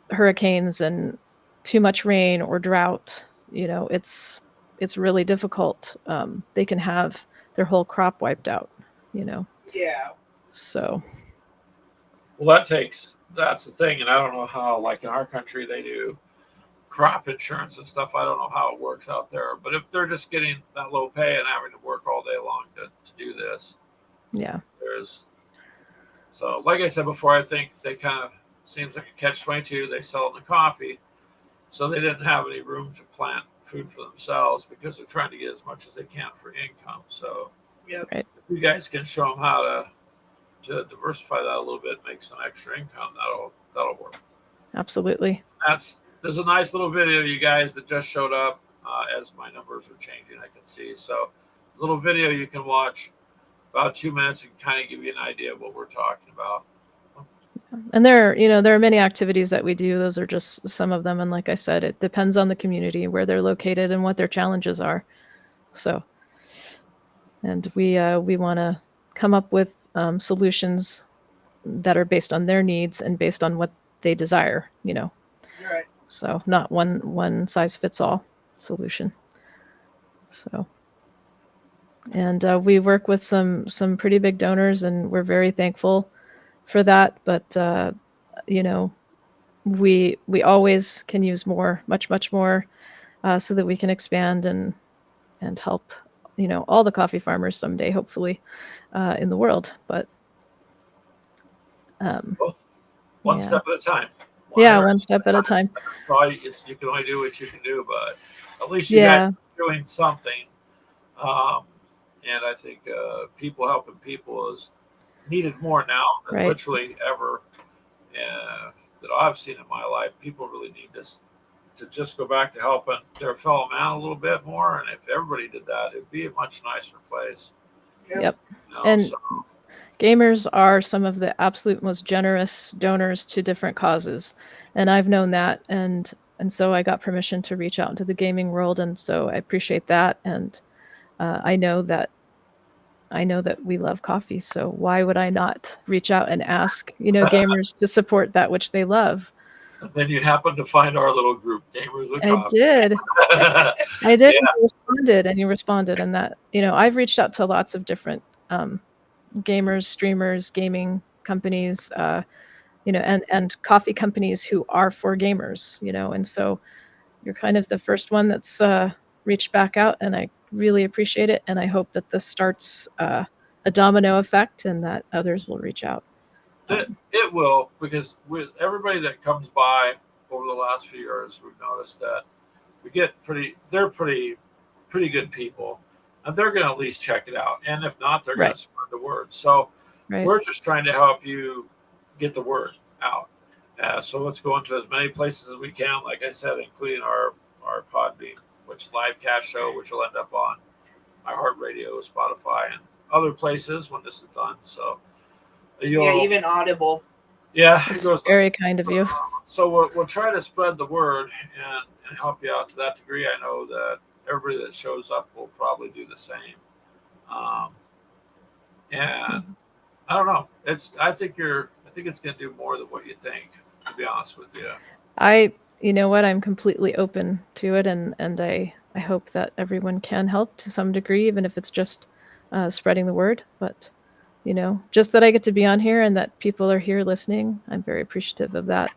hurricanes and too much rain or drought, it's really difficult. They can have their whole crop wiped out, Yeah. So. Well, that's the thing. And I don't know how, like in our country, they do crop insurance and stuff. I don't know how it works out there. But if they're just getting that low pay and having to work all day long to do this. Yeah. So like I said before, I think they kind of seems like a catch-22. They sell them the coffee. So they didn't have any room to plant food for themselves because they're trying to get as much as they can for income. So if you guys can show them how to diversify that a little bit, make some extra income, that'll work. Absolutely. There's a nice little video, you guys, that just showed up as my numbers are changing, I can see. So there's a little video you can watch, about 2 minutes, and kind of give you an idea of what we're talking about. And there are many activities that we do. Those are just some of them. And like I said, it depends on the community, where they're located and what their challenges are. So, and we want to come up with solutions that are based on their needs and based on what they desire, Right. So not one size fits all solution. So, and we work with some pretty big donors, and we're very thankful for that. But we always can use more, much more, so that we can expand and help, all the coffee farmers someday, hopefully, in the world. But Well, one yeah, step at a time. yeah, one step at a time. Probably you can only do what you can do, but at least you guys Yeah, are doing something. Um, and I think people helping people is needed more now than right. literally ever that I've seen in my life. People really need this to just go back to helping their fellow man a little bit more. And if everybody did that, it'd be a much nicer place. Yep. So And gamers are some of the absolute most generous donors to different causes, and I've known that, and so I got permission to reach out into the gaming world, and so I appreciate that, and I know that we love coffee, so why would I not reach out and ask, gamers to support that which they love? and then you happen to find our little group, Gamers with I Coffee. did. I did. Yeah. And you responded, and that, I've reached out to lots of different gamers, streamers, gaming companies, and coffee companies who are for gamers, and so you're kind of the first one that's reached back out, and I really appreciate it, and I hope that this starts a domino effect and that others will reach out. It will, because with everybody that comes by over the last few years, we've noticed that they're pretty good people, and they're going to at least check it out. And if not, they're going Right. to spread the word. So Right. we're just trying to help you get the word out. So let's go into as many places as we can, like I said, including our Podbean, which live cast show, which will end up on iHeartRadio, Spotify, and other places when this is done. So even Audible. Yeah, It's very kind of you. So we'll try to spread the word and help you out to that degree. I know that everybody that shows up will probably do the same. And I don't know. I think it's going to do more than what you think, to be honest with you. You know what? I'm completely open to it, and I hope that everyone can help to some degree, even if it's just spreading the word. But just that I get to be on here and that people are here listening, I'm very appreciative of that.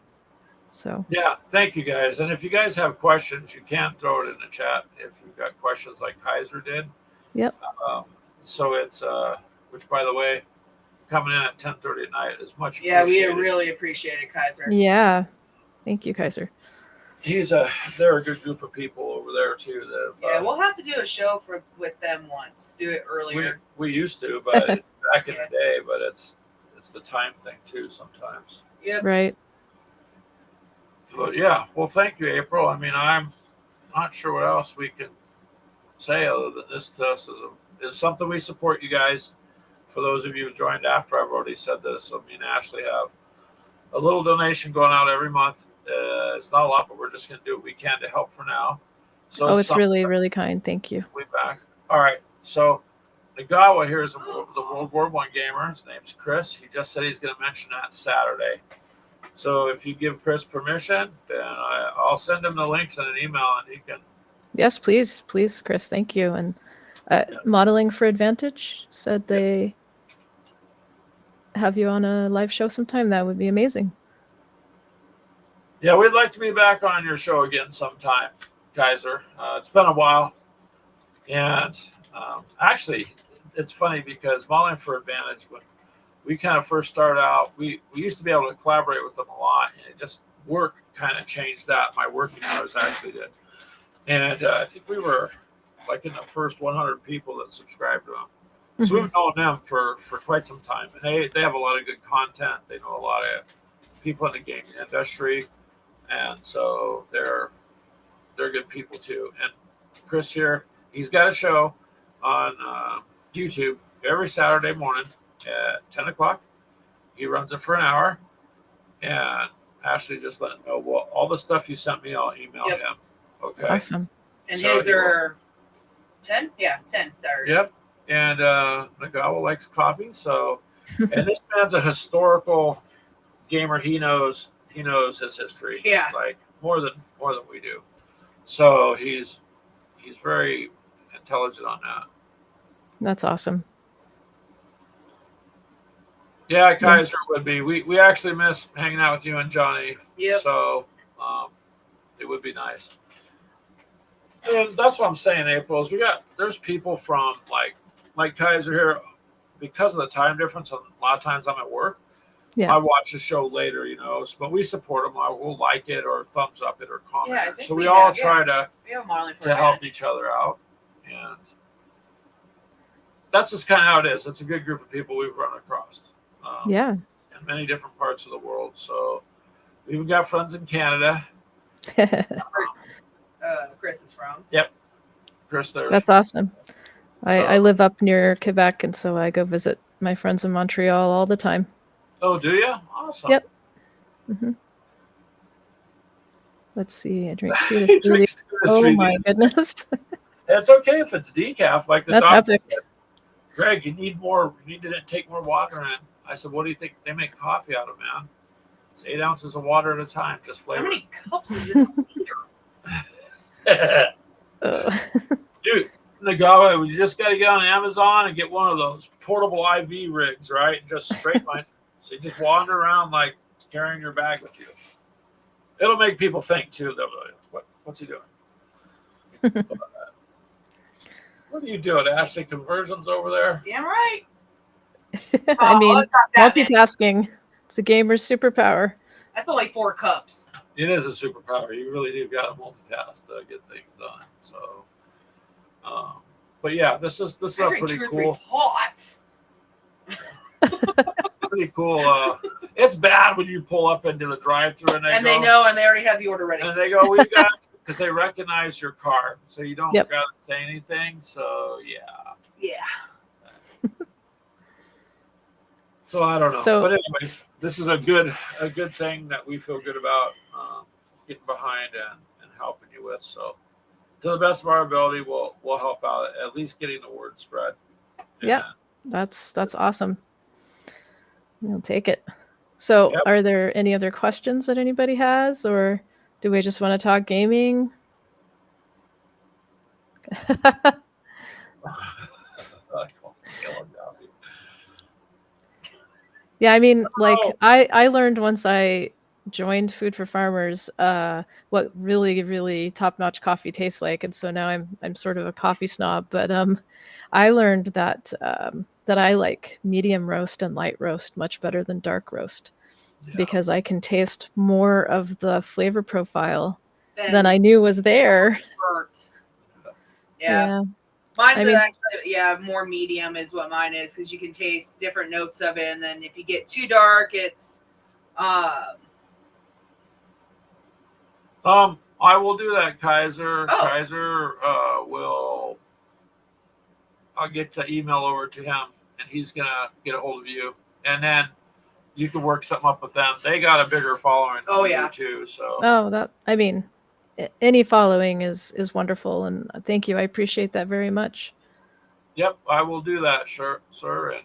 So yeah, thank you guys. And if you guys have questions, you can throw it in the chat if you've got questions like Kaiser did. Yep. So it's which, by the way, coming in at 10:30 at night is much appreciated. Yeah, we really appreciate it, Kaiser. Yeah, thank you, Kaiser. They're a good group of people over there too. We'll have to do a show with them once. Do it earlier. We used to, but back in the day. But it's the time thing too sometimes. Yeah. Right. But yeah, well, thank you, April. I mean, I'm not sure what else we can say other than this to us is something we support you guys. For those of you who joined after I've already said this, so me and Ashley have a little donation going out every month. It's not a lot, but we're just going to do what we can to help for now. So it's really, really kind. Thank you. We'll be back. All right. So Nagawa here is the World War I gamer. His name's Chris. He just said he's going to mention that Saturday. So if you give Chris permission, then I'll send him the links in an email, and he can. Yes, please, Chris. Thank you. And Modeling for Advantage said they have you on a live show sometime. That would be amazing. Yeah, we'd like to be back on your show again sometime, Kaiser. It's been a while. And actually, it's funny because Modeling for Advantage, when we kind of first started out, we used to be able to collaborate with them a lot, and it just work kind of changed that. My working hours actually did. And I think we were like in the first 100 people that subscribed to them. So we've known them for quite some time. And they have a lot of good content. They know a lot of people in the gaming industry. And so they're good people too. And Chris here, he's got a show on YouTube every Saturday morning at 10 o'clock. He runs it for an hour. And Ashley just let him know, well, all the stuff you sent me, I'll email him. Okay. Awesome. And so his are 10? Yeah, 10 Saturdays. Yep. And Nagawa likes coffee. So, and this man's a historical gamer. He knows his history. Yeah. Like more than we do. So he's very intelligent on that. That's awesome. Yeah, Kaiser would be. We actually miss hanging out with you and Johnny. Yep. So it would be nice. And that's what I'm saying, April, is there's people from like Kaiser here, because of the time difference, a lot of times I'm at work. Yeah. I watch the show later, but we support them. I will like it or thumbs up it or comment. Yeah, I think so we we all have, try to We have a modeling for to a help match. each other out. And that's just kind of how it is. It's a good group of people we've run across. Yeah. In many different parts of the world. So we even got friends in Canada. Chris is from. Yep. Chris, there's. That's awesome. I So- live up near Quebec, and so I go visit my friends in Montreal all the time. Oh, do you? Awesome. Yep. Hmm. Let's see. I drink He Sweetest Fruity. drinks Oh Sweetie. my goodness. It's okay if it's decaf, like the That's doctor epic. said. Greg, you need more. You need to take more water in. I said, what do you think they make coffee out of, man? It's 8 ounces of water at a time, just How flavor. many cups is in it. Oh. Dude, Nagawa, we just got to get on Amazon and get one of those portable IV rigs, right? Just straight line. So you just wander around like carrying your bag with you. It'll make people think too. They'll be like, what's he doing? What are you doing, Ashley? Conversions over there? Damn right. I mean, it's not that many. multitasking. It's a gamer's superpower. That's only 4 cups. It is a superpower. You really do got to multitask to get things done. So, but yeah, this is I a drink pretty 2 or 3 cool, pots. pretty cool. It's bad when you pull up into the drive-through and They know, and they already have the order ready. and they go, "We got," because they recognize your card, so you don't Yep. got to say anything. So yeah. Yeah. So I don't know, So- but anyways, this is a good thing that we feel good about getting behind and helping you with. So to the best of our ability, we'll help out at least getting the word spread. Yep. That's awesome. We'll take it. So, Yep. Are there any other questions that anybody has, or do we just want to talk gaming? Yeah, I mean, like Oh. I learned once I joined Food for Farmers what really, really top-notch coffee tastes like, and so now I'm sort of a coffee snob. But I learned that that I like medium roast and light roast much better than dark roast because I can taste more of the flavor profile than I knew was there. Burnt. Yeah. Mine's I mean- actually, more medium is what mine is, because you can taste different notes of it, and then if you get too dark, it's I will do that, Kaiser. Oh. Kaiser I'll get the email over to him, and he's gonna get a hold of you, and then you can work something up with them. They got a bigger following than you yeah. too. So Oh, I mean, any following is wonderful, and thank you. I appreciate that very much. yep, I will do that, sir. And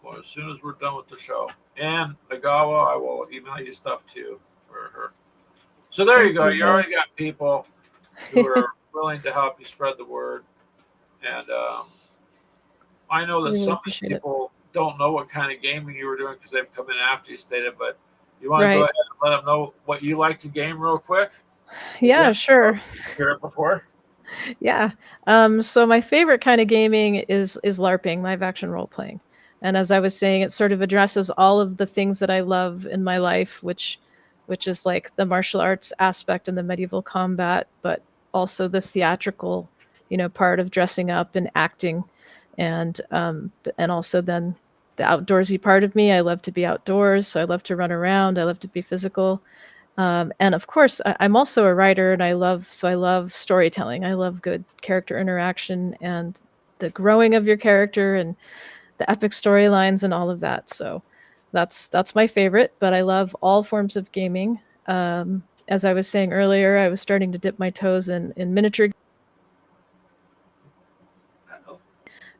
well, as soon as we're done with the show, and Nagawa, I will email you stuff too for her. So there you go. Thank you, You already got people who are willing to help you spread the word, and I know that Really some appreciate it. people don't know what kind of gaming you were doing because they've come in after you stated. But you want to Right. go ahead and let them know what you like to game real quick? Yeah, sure. Hear it before. Yeah. So my favorite kind of gaming is LARPing, live action role playing. And as I was saying, it sort of addresses all of the things that I love in my life, which is like the martial arts aspect and the medieval combat, but also the theatrical, part of dressing up and acting, and also then the outdoorsy part of me. I love to be outdoors, so I love to run around. I love to be physical. And of course, I'm also a writer, and I love storytelling. I love good character interaction and the growing of your character and the epic storylines and all of that. So that's my favorite. But I love all forms of gaming. As I was saying earlier, I was starting to dip my toes in miniature.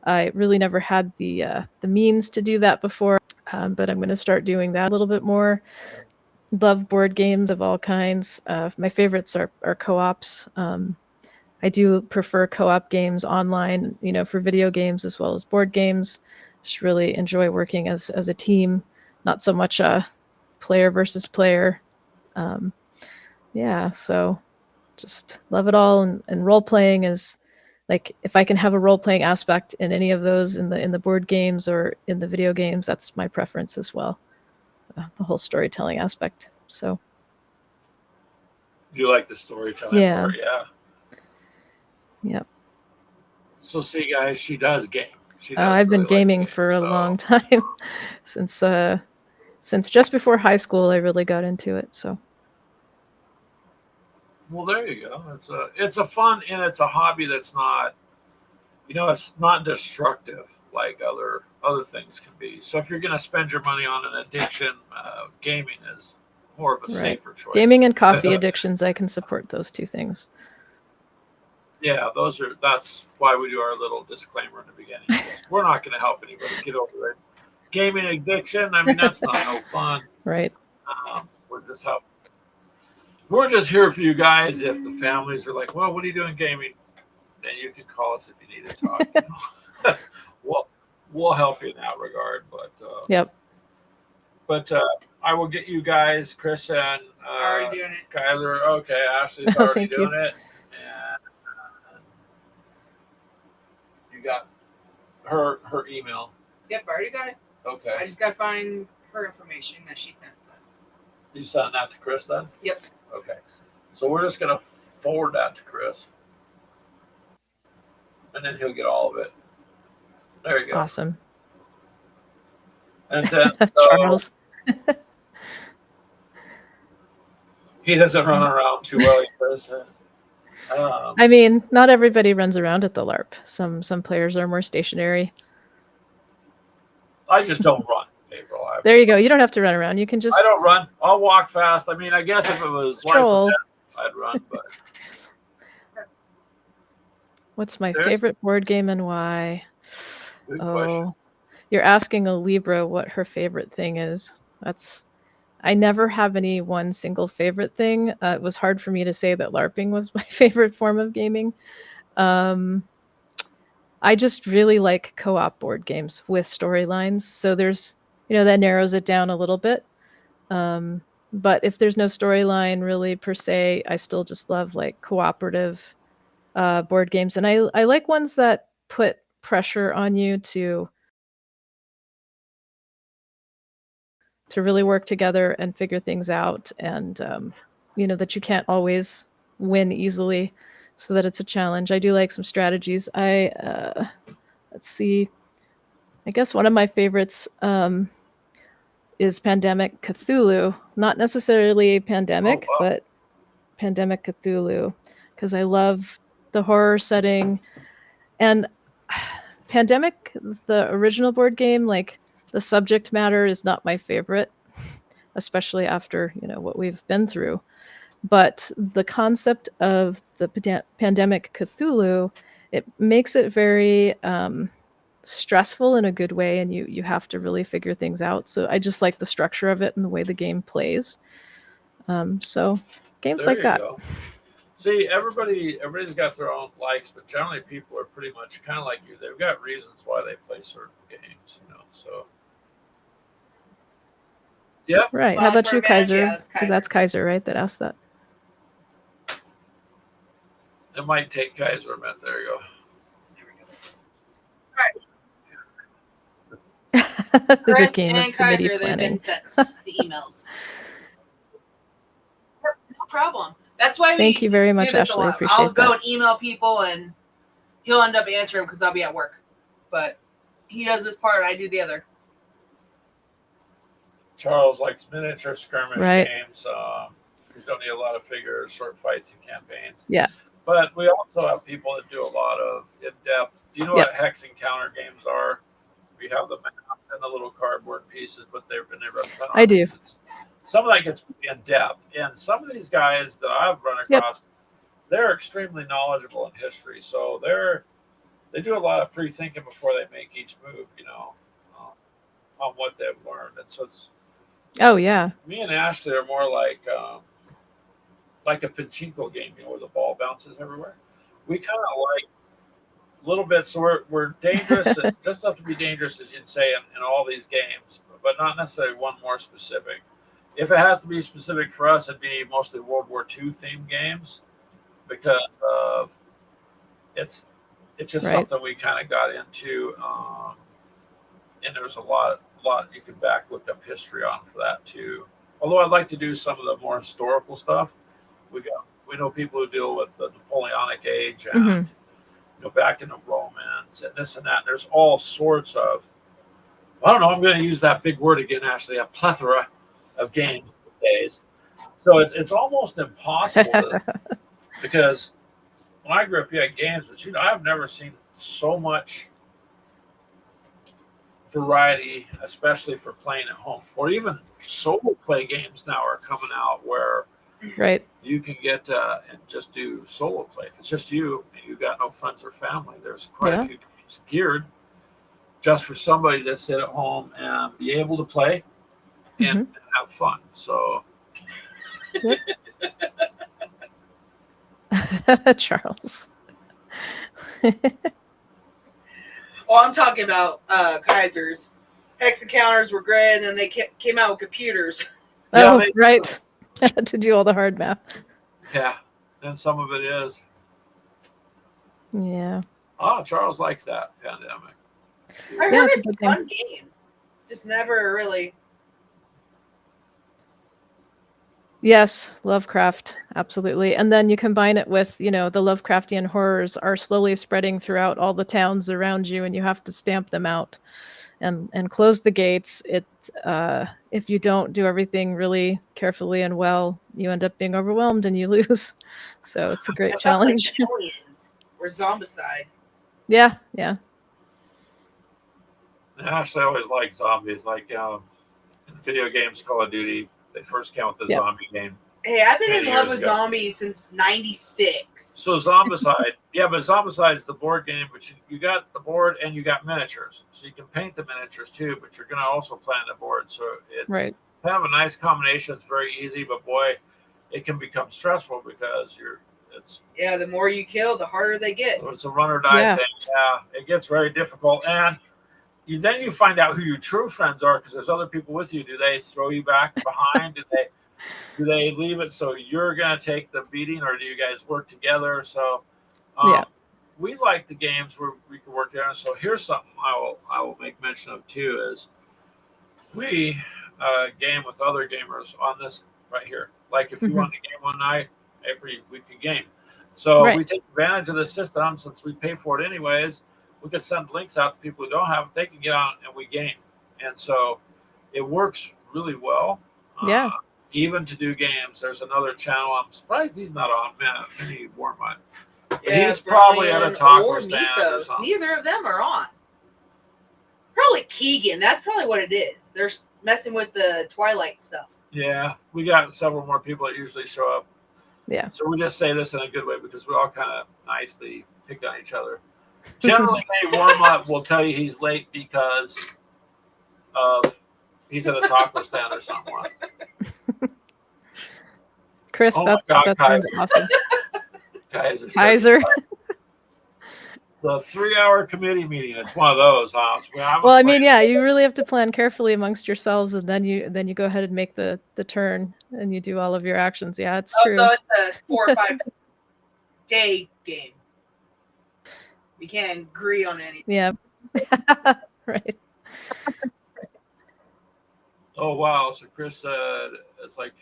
I really never had the means to do that before, but I'm going to start doing that a little bit more. Love board games of all kinds. My favorites are co-ops. I do prefer co-op games online, for video games as well as board games. just really enjoy working as a team, not so much a player versus player. Yeah, so just love it all, and role playing is like, if I can have a role playing aspect in any of those, in the board games or in the video games, that's my preference as well. The whole storytelling aspect. So You like the storytelling yeah, part, yeah. yep. So see, guys, she does game. She does I've been really like gaming game, for a so. long time, since just before high school, I really got into it. So Well, there you go. It's a fun, and it's a hobby that's not, it's not destructive like other things can be. So if you're going to spend your money on an addiction, gaming is more of a right, safer choice. gaming and coffee addictions, I can support those two things. Yeah, that's why we do our little disclaimer in the beginning. We're not going to help anybody get over it. Gaming addiction, I mean, that's not no fun. Right. We're just here for you guys. If the families are like, well, what are you doing gaming? Then you can call us if you need to talk. We'll help you in that regard. Yep. But I will get you guys, Chris and Already doing it. Kaiser. Okay, Ashley's already Thank you. doing it. And you got her email. Yep, I already got it. Okay. I just gotta find her information that she sent us. You sent that to Chris then? Yep. Okay. So we're just gonna forward that to Chris, and then he'll get all of it. There you go. Awesome. And then Charles. He doesn't run around too well, Chris. I mean, not everybody runs around at the LARP. Some players are more stationary. I just don't run, April. There you go. You don't have to run around. You can just. I don't run. I'll walk fast. I mean, I guess if it was life or death, I'd run. But what's my favorite board game and why? Good question. You're asking a Libra what her favorite thing is. I never have any one single favorite thing. It was hard for me to say that LARPing was my favorite form of gaming. I just really like co-op board games with storylines. So there's, that narrows it down a little bit. But if there's no storyline really per se, I still just love like cooperative board games. And I like ones that put pressure on you to really work together and figure things out, and that you can't always win easily, so that it's a challenge. I do like some strategies. Let's see, I guess one of my favorites is Pandemic Cthulhu. Not necessarily Pandemic, but Pandemic Cthulhu, because I love the horror setting. And Pandemic, the original board game, like the subject matter is not my favorite, especially after what we've been through. But the concept of the Pandemic Cthulhu, it makes it very stressful in a good way, and you have to really figure things out. So I just like the structure of it and the way the game plays. So games like that. Go. See, everybody's got their own likes, but generally people are pretty much kind of like you. They've got reasons why they play certain games, so. Yep. Right. How about you, Kaiser? Because that's Kaiser, right, that asked that. It might take Kaiser a minute. There you go. Chris and Kaiser, they've been sent the emails. No problem. That's why Thank you very much, Ashley. I appreciate I'll go and email people, and he'll end up answering because I'll be at work. But he does this part, and I do the other. Charles likes miniature skirmish games. You don't need a lot of figures, short fights, and campaigns. Yeah. But we also have people that do a lot of in-depth. Do you know what hex encounter games are? We have the maps and the little cardboard pieces, but they represent. I do. Some of that gets in depth, and some of these guys that I've run across, they're extremely knowledgeable in history. So they do a lot of pre-thinking before they make each move, on what they've learned. And so it's. Oh yeah. Me and Ashley are more like a pachinko game, where the ball bounces everywhere. We kind of like little bit. So we're dangerous, just enough to be dangerous, as you'd say, in all these games, but not necessarily one more specific. If it has to be specific for us, it'd be mostly World War II themed games because of it's just Right. something we kind of got into, and there's a lot you can look up history on for that too. Although I'd like to do some of the more historical stuff. We know people who deal with the Napoleonic Age and Mhm. back in the Romans and this and that. And there's all sorts of, I don't know, I'm going to use that big word again, actually, a plethora of games these days. So it's almost impossible because when I grew up, you had games, but I've never seen so much variety, especially for playing at home. Or even solo play games now are coming out where Right. you can get and just do solo play. If it's just you and you got no friends or family, there's quite a Yeah. few games geared just for somebody to sit at home and be able to play and Mhm. have fun. So Charles. Oh, I'm talking about Kaiser's. Hex encounters were great, and then they came out with computers. Yeah, Oh, right. To do all the hard math. yeah, and some of it is. Yeah. Oh, Charles likes that Pandemic. I Yeah, heard it's a it's a good game. fun game. Just never really. Yes, Lovecraft, absolutely. And then you combine it with, the Lovecraftian horrors are slowly spreading throughout all the towns around you, and you have to stamp them out and close the gates. If you don't do everything really carefully and well, you end up being overwhelmed and you lose. So it's a great It sounds like challenge. Aliens or Zombicide. Yeah, yeah. Actually, I always like zombies. Like in video games, Call of Duty, they first came with the Yep. zombie game. Hey, I've been in Many love years with ago. zombies since '96. So Zombicide, yeah, but Zombicide is the board game, but you got the board and you got miniatures, so you can paint the miniatures too. But you're going to also play on the board, so it Right. kind of a nice combination. It's very easy, but boy, it can become stressful because Yeah, the more you kill, the harder they get. it's a run or die Yeah. thing. Yeah, it gets very difficult, and then you find out who your true friends are because there's other people with you. Do they throw you back behind? Do they leave it so you're going to take the beating, or do you guys work together? So, Yeah. we like the games where we can work together. So here's something I will make mention of too is we game with other gamers on this right here. Like if you Mhm. want to game one night, every we can game. So Right. we take advantage of the system since we pay for it anyways. We could send links out to people who don't have it. They can get on and we game, and so it works really well. Yeah. Even to do games, there's another channel. I'm surprised he's not on. Man, Mini Warmut. Yeah, He's probably at a Brian taco or stand or Mythos. something. Neither of them are on. Probably Keegan. That's probably what it is. They're messing with the Twilight stuff. Yeah, we got several more people that usually show up. Yeah. So we just say this in a good way because we all kind of nicely pick on each other. Generally, Mini Warmut will tell you he's late because of he's at a taco stand or something. Chris, Oh my that God, sounds Kaiser. awesome. Kaiser. Kaiser. The 3-hour committee meeting. It's one of those, huh? Well, I mean, yeah, you really have to plan carefully amongst yourselves, and then you go ahead and make the turn, and you do all of your actions. Yeah, it's true. Also, it's a 4 or 5 day game. We can't agree on anything. Yeah. Right. Oh wow! So Chris said it's like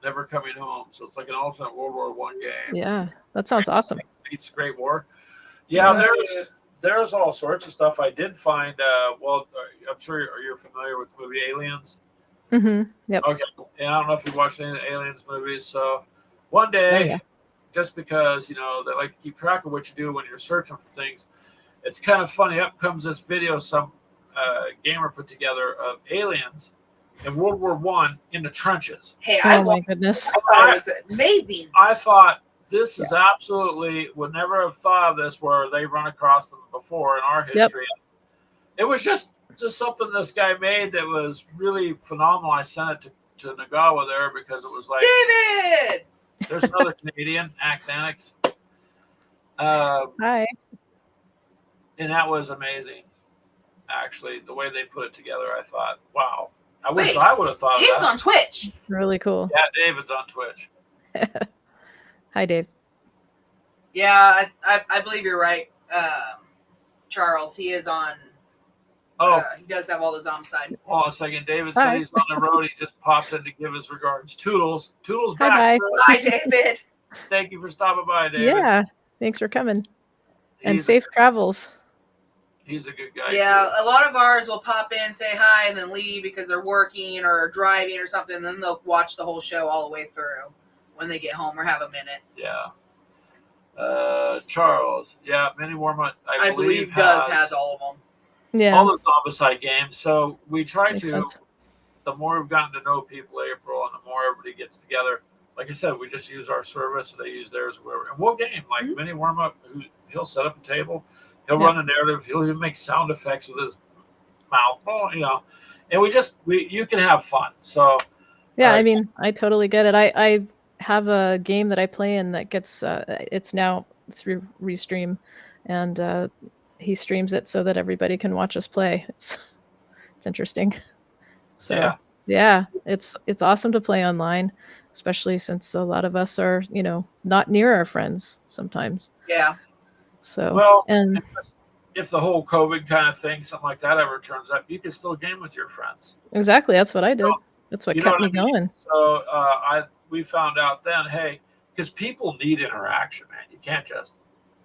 Never Coming Home. So it's like an alternate World War I game. Yeah, that sounds awesome. Beats Great War. Yeah, Yeah. there's all sorts of stuff. I did find. Well, I'm sure you're familiar with the movie Aliens. Mm-hmm. Yep. Okay. Yeah, I don't know if you watched any of the Aliens movies. So one day, Oh, yeah. just because they like to keep track of what you do when you're searching for things, it's kind of funny. Up comes this video some gamer put together of aliens in World War I in the trenches. Hey, I Oh my watched goodness. it. It was amazing. I thought this is absolutely would never have thought of this where they run across them before in our history. It was just something this guy made that was really phenomenal. I sent it to Nagawa there because it was like David. there's another Canadian, Axe Annex. Hi. And that was amazing. Actually, the way they put it together, I thought, wow. I wish I would have thought Dave's of that. on Twitch. Really cool. Yeah, David's on Twitch. Hi, Dave. Yeah, I believe you're right, Charles. He is on. Oh, he does have all the Zombicide. hold on a second. David Hi. said he's on the road. He just popped in to give his regards. Toodles. Toodles Hi, back. bye. Sir. Hi, David. Thank you for stopping by, David. Yeah. Thanks for coming. And He's safe travels. He's a good guy. Yeah, too. a lot of ours will pop in, say hi, and then leave because they're working or driving or something. And then they'll watch the whole show all the way through when they get home or have a minute. Yeah. Charles. Yeah, Mini Warma, I believe has all of them. Yeah. all the Zombicide games. So we try Makes to, sense. the more we've gotten to know people, April, and the more everybody gets together, like I said, we just use our service and they use theirs, whatever. And we'll game. Like Mini Warm Up, he'll set up a table, he'll run a narrative, he'll even make sound effects with his mouth, and you can have fun. So Yeah, I mean, I totally get it. I have a game that I play in that gets it's now through Restream, and he streams it so that everybody can watch us play. It's interesting. So yeah, it's awesome to play online, especially since a lot of us are, not near our friends sometimes. Yeah. So if the whole COVID kind of thing, something like that ever turns up, you can still game with your friends. Exactly, that's what I did. That's what kept me going. So we found out then, hey, because people need interaction, man. You can't just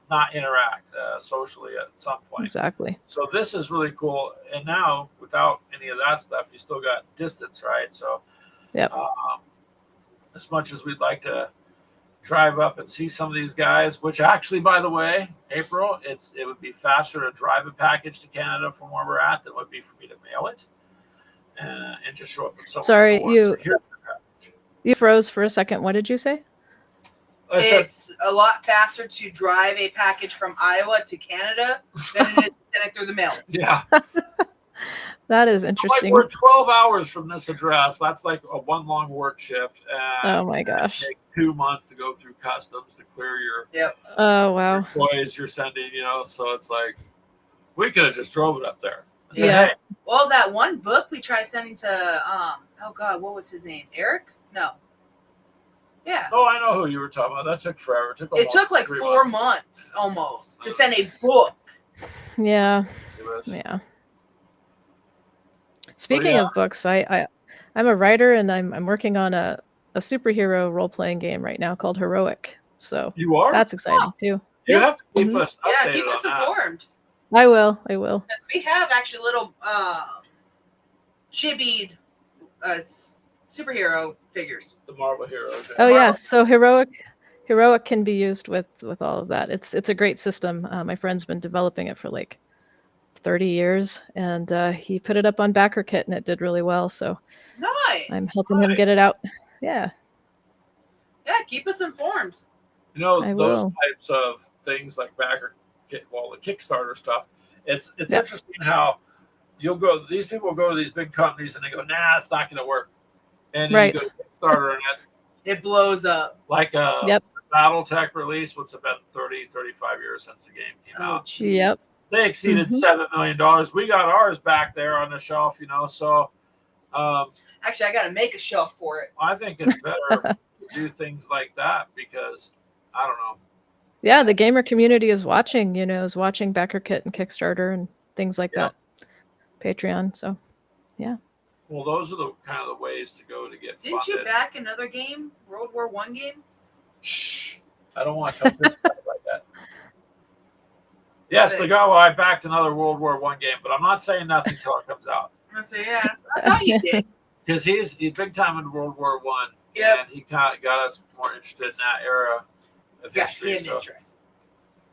not interact socially at some point. Exactly. So this is really cool. And now, without any of that stuff, you still got distance, right? So as much as we'd like to drive up and see some of these guys, which actually, by the way, April, it would be faster to drive a package to Canada from where we're at than it would be for me to mail it and just show up at someone's Sorry, door. you froze for a second. What did you say? It's a lot faster to drive a package from Iowa to Canada than it is to send it through the mail. Yeah. That is interesting. Like we're 12 hours from this address. That's like a one long work shift. Oh my gosh. Take 2 months to go through customs to clear your Oh wow. toys you're sending, so it's like we could have just drove it up there. Said, Yeah. hey. Well, that one book we tried sending to oh god, what was his name? Eric? No. Yeah. Oh, I know who you were talking about. That took forever. It took like 4 months almost to send a book. Yeah. Yeah. Speaking of books, I'm a writer and I'm working on a superhero role-playing game right now called Heroic. So you are? That's exciting too. You have to keep us updated. Yeah, keep us informed. I will. Because we have actually little chibied superhero figures. The Marvel heroes. Oh yeah, so Heroic can be used with all of that. It's a great system. My friend's been developing it for like 30 years, and he put it up on BackerKit, and it did really well. So nice. I'm helping him get it out. Yeah. Yeah, keep us informed. Those types of things like BackerKit, the Kickstarter stuff. It's interesting how these people go to these big companies and they go, nah, it's not going to work. And then you go to Kickstarter and it blows up. Like a BattleTech release, what's it been 30, 35 years since the game came out. Yep. They exceeded $7 million. We got ours back there on the shelf, so. Actually, I got to make a shelf for it. I think it's better to do things like that because, I don't know. Yeah, the gamer community is watching, is watching BackerKit and Kickstarter and things like that. Patreon, so, yeah. Well, those are the kind of the ways to go to get funded. Didn't you back another game, World War I game? Shh. I don't want to tell this guy like that. Yes, the guy I backed another World War I game, but I'm not saying nothing until it comes out. I'm going to say, yes. I thought you did. Because he's big time in World War I, and he kind of got us more interested in that era of history. Yeah, interest.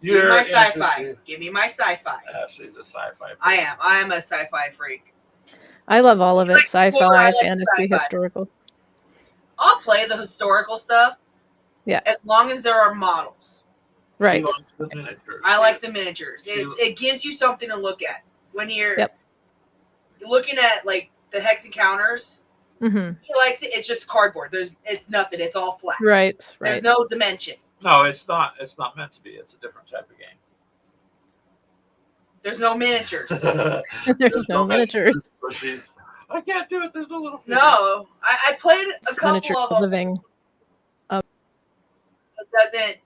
Give me my sci-fi. Give me my sci-fi. Ashley's a sci-fi. I am a sci-fi freak. I love all of it. Sci-fi, fantasy, sci-fi. historical. I'll play the historical stuff. Yeah. As long as there are models. Right. She likes the miniatures. I like the miniatures. It gives you something to look at when you're looking at like the hex encounters. Mm-hmm. He likes it. It's just cardboard. It's nothing. It's all flat. Right. There's no dimension. No, it's not. It's not meant to be. It's a different type of game. There's no miniatures. There's no miniatures. I can't do it. There's no little. No, I played a It's couple miniature of them. living. It doesn't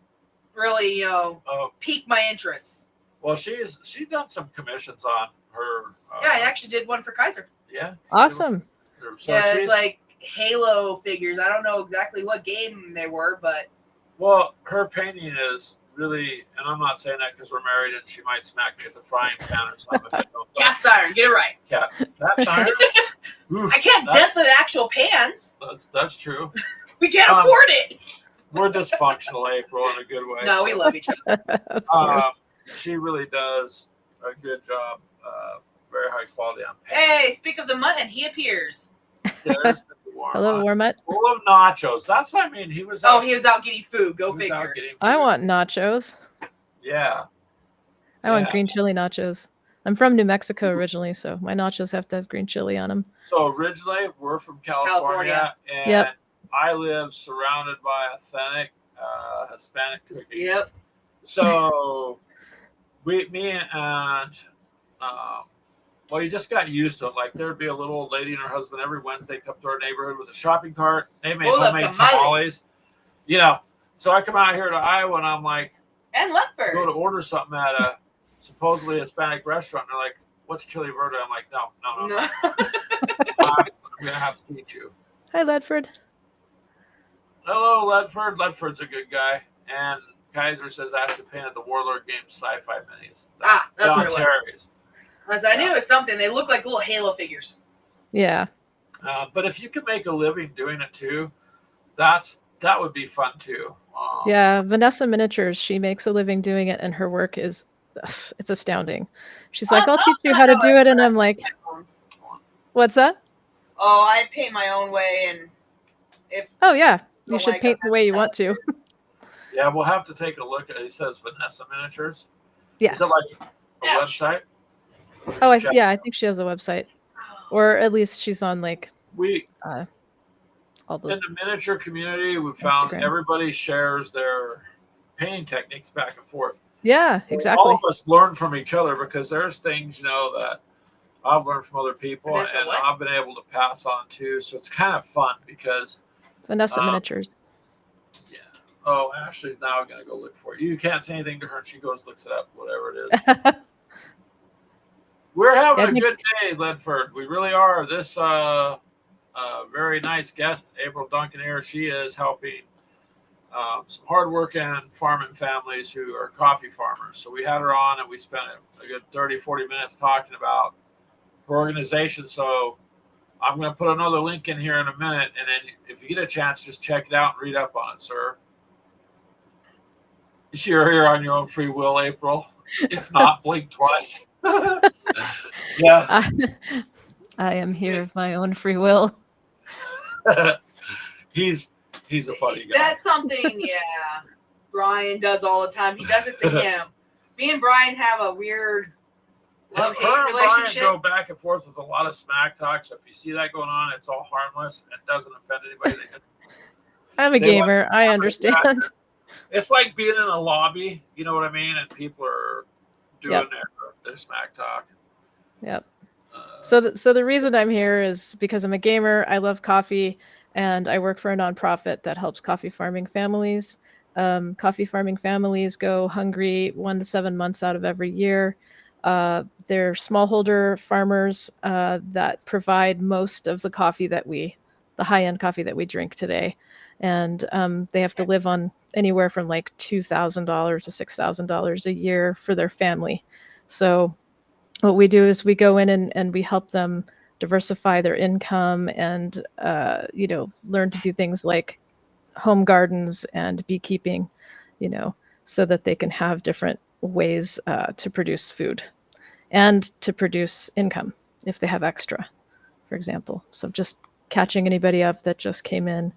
really, Oh, pique my interest. well, she's done some commissions on her. Yeah, I actually did one for Kaiser. Yeah. Awesome. So Yeah, she's it's like Halo figures. I don't know exactly what game they were, but well, her painting is really, and I'm not saying that because we're married and she might smack me at the frying pan or something. If I don't cast iron, get it right. Cast iron. Oof, I can't dent the actual pans. That's true. We can't afford it. We're dysfunctional, April, in a good way. No, we love each other. Of course. She really does a good job. Very high quality on paint. Hey, speak of the mutton, he appears. There's the warm Hello, Warmut. full of nachos. That's what I mean. He was. He was out getting food. Go he was out figure. getting I food. want nachos. Yeah. I want Yeah. green chili nachos. I'm from New Mexico originally, so my nachos have to have green chili on them. So originally, we're from California. And Yep. I live surrounded by authentic Hispanic cooking. Yep. So me and well, you just got used to it. Like there'd be a little old lady and her husband every Wednesday come to our neighborhood with a shopping cart. They made Full of homemade tamales. tamales. So I come out here to Iowa and I'm like, And go Lutford. to order something at a supposedly Hispanic restaurant. And they're like, "What's chili verde?" I'm like, "No. I'm gonna have to teach you." Hi, Ledford. Hello, Ledford. Ledford's a good guy. And Kaiser says Ashley painted the Warlord Games sci-fi minis. That's John what it was. Terry's. As I knew it was something. They look like little Halo figures. Yeah. But if you could make a living doing it too, that would be fun too. Yeah, Vanessa Miniatures, she makes a living doing it, and her work is, it's astounding. She's like, I'll teach you how to do it, and I'm like, what's that? Oh, I paint my own way, and Oh, yeah, you Don't should like paint it. the way you want to. Yeah, we'll have to take a look at it. He says Vanessa Miniatures. Yeah. Is it like a Yeah. website? Oh, Check. yeah, I think she has a website. Or at least she's on, like, We all the... in the miniature community, we found Instagram. everybody shares their painting techniques back and forth. Yeah, All exactly. of us learn from each other because there's things, that I've learned from other people Vanessa and what? I've been able to pass on too. So it's kind of fun because, Vanessa Miniatures. Ashley's now going to go look for it. You can't say anything to her. And she goes, looks it up, whatever it is. We're having a good day, Ledford. We really are. This very nice guest, April Duncan here, she is helping some hardworking farming families who are coffee farmers. So we had her on and we spent a good 30, 40 minutes talking about her organization. So I'm going to put another link in here in a minute. And then if you get a chance, just check it out and read up on it, sir. You're here on your own free will, April. If not, blink twice. Yeah. I am here of my own free will. He's a funny guy. that's something, Brian does all the time. He does it to him. Me and Brian have a weird love-hate Her and Brian relationship. go back and forth with a lot of smack talk. So if you see that going on, it's all harmless and doesn't offend anybody. I'm a They want- gamer. I understand. It's like being in a lobby, you know what I mean? And people are doing Yep. their smack talk. Yep. So the reason I'm here is because I'm a gamer. I love coffee, and I work for a nonprofit that helps coffee farming families. Coffee farming families go hungry 1 to 7 months out of every year. They're smallholder farmers that provide most of the coffee the high-end coffee that we drink today, and they have to live on anywhere from like $2,000 to $6,000 a year for their family. So what we do is we go in and we help them diversify their income and learn to do things like home gardens and beekeeping, so that they can have different ways to produce food and to produce income if they have extra, for example. So just catching anybody up that just came in.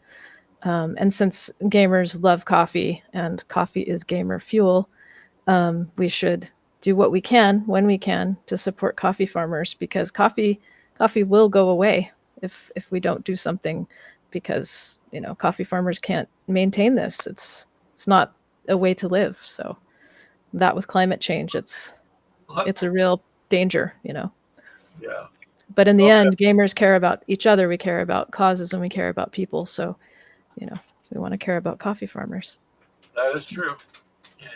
And since gamers love coffee and coffee is gamer fuel, we should do what we can when we can to support coffee farmers, because coffee will go away if we don't do something, because coffee farmers can't maintain this. It's not a way to live. So that with climate change, it's it's a real danger, Yeah. But in the Okay. end, gamers care about each other. We care about causes and we care about people. So, we want to care about coffee farmers. That is true. Yeah.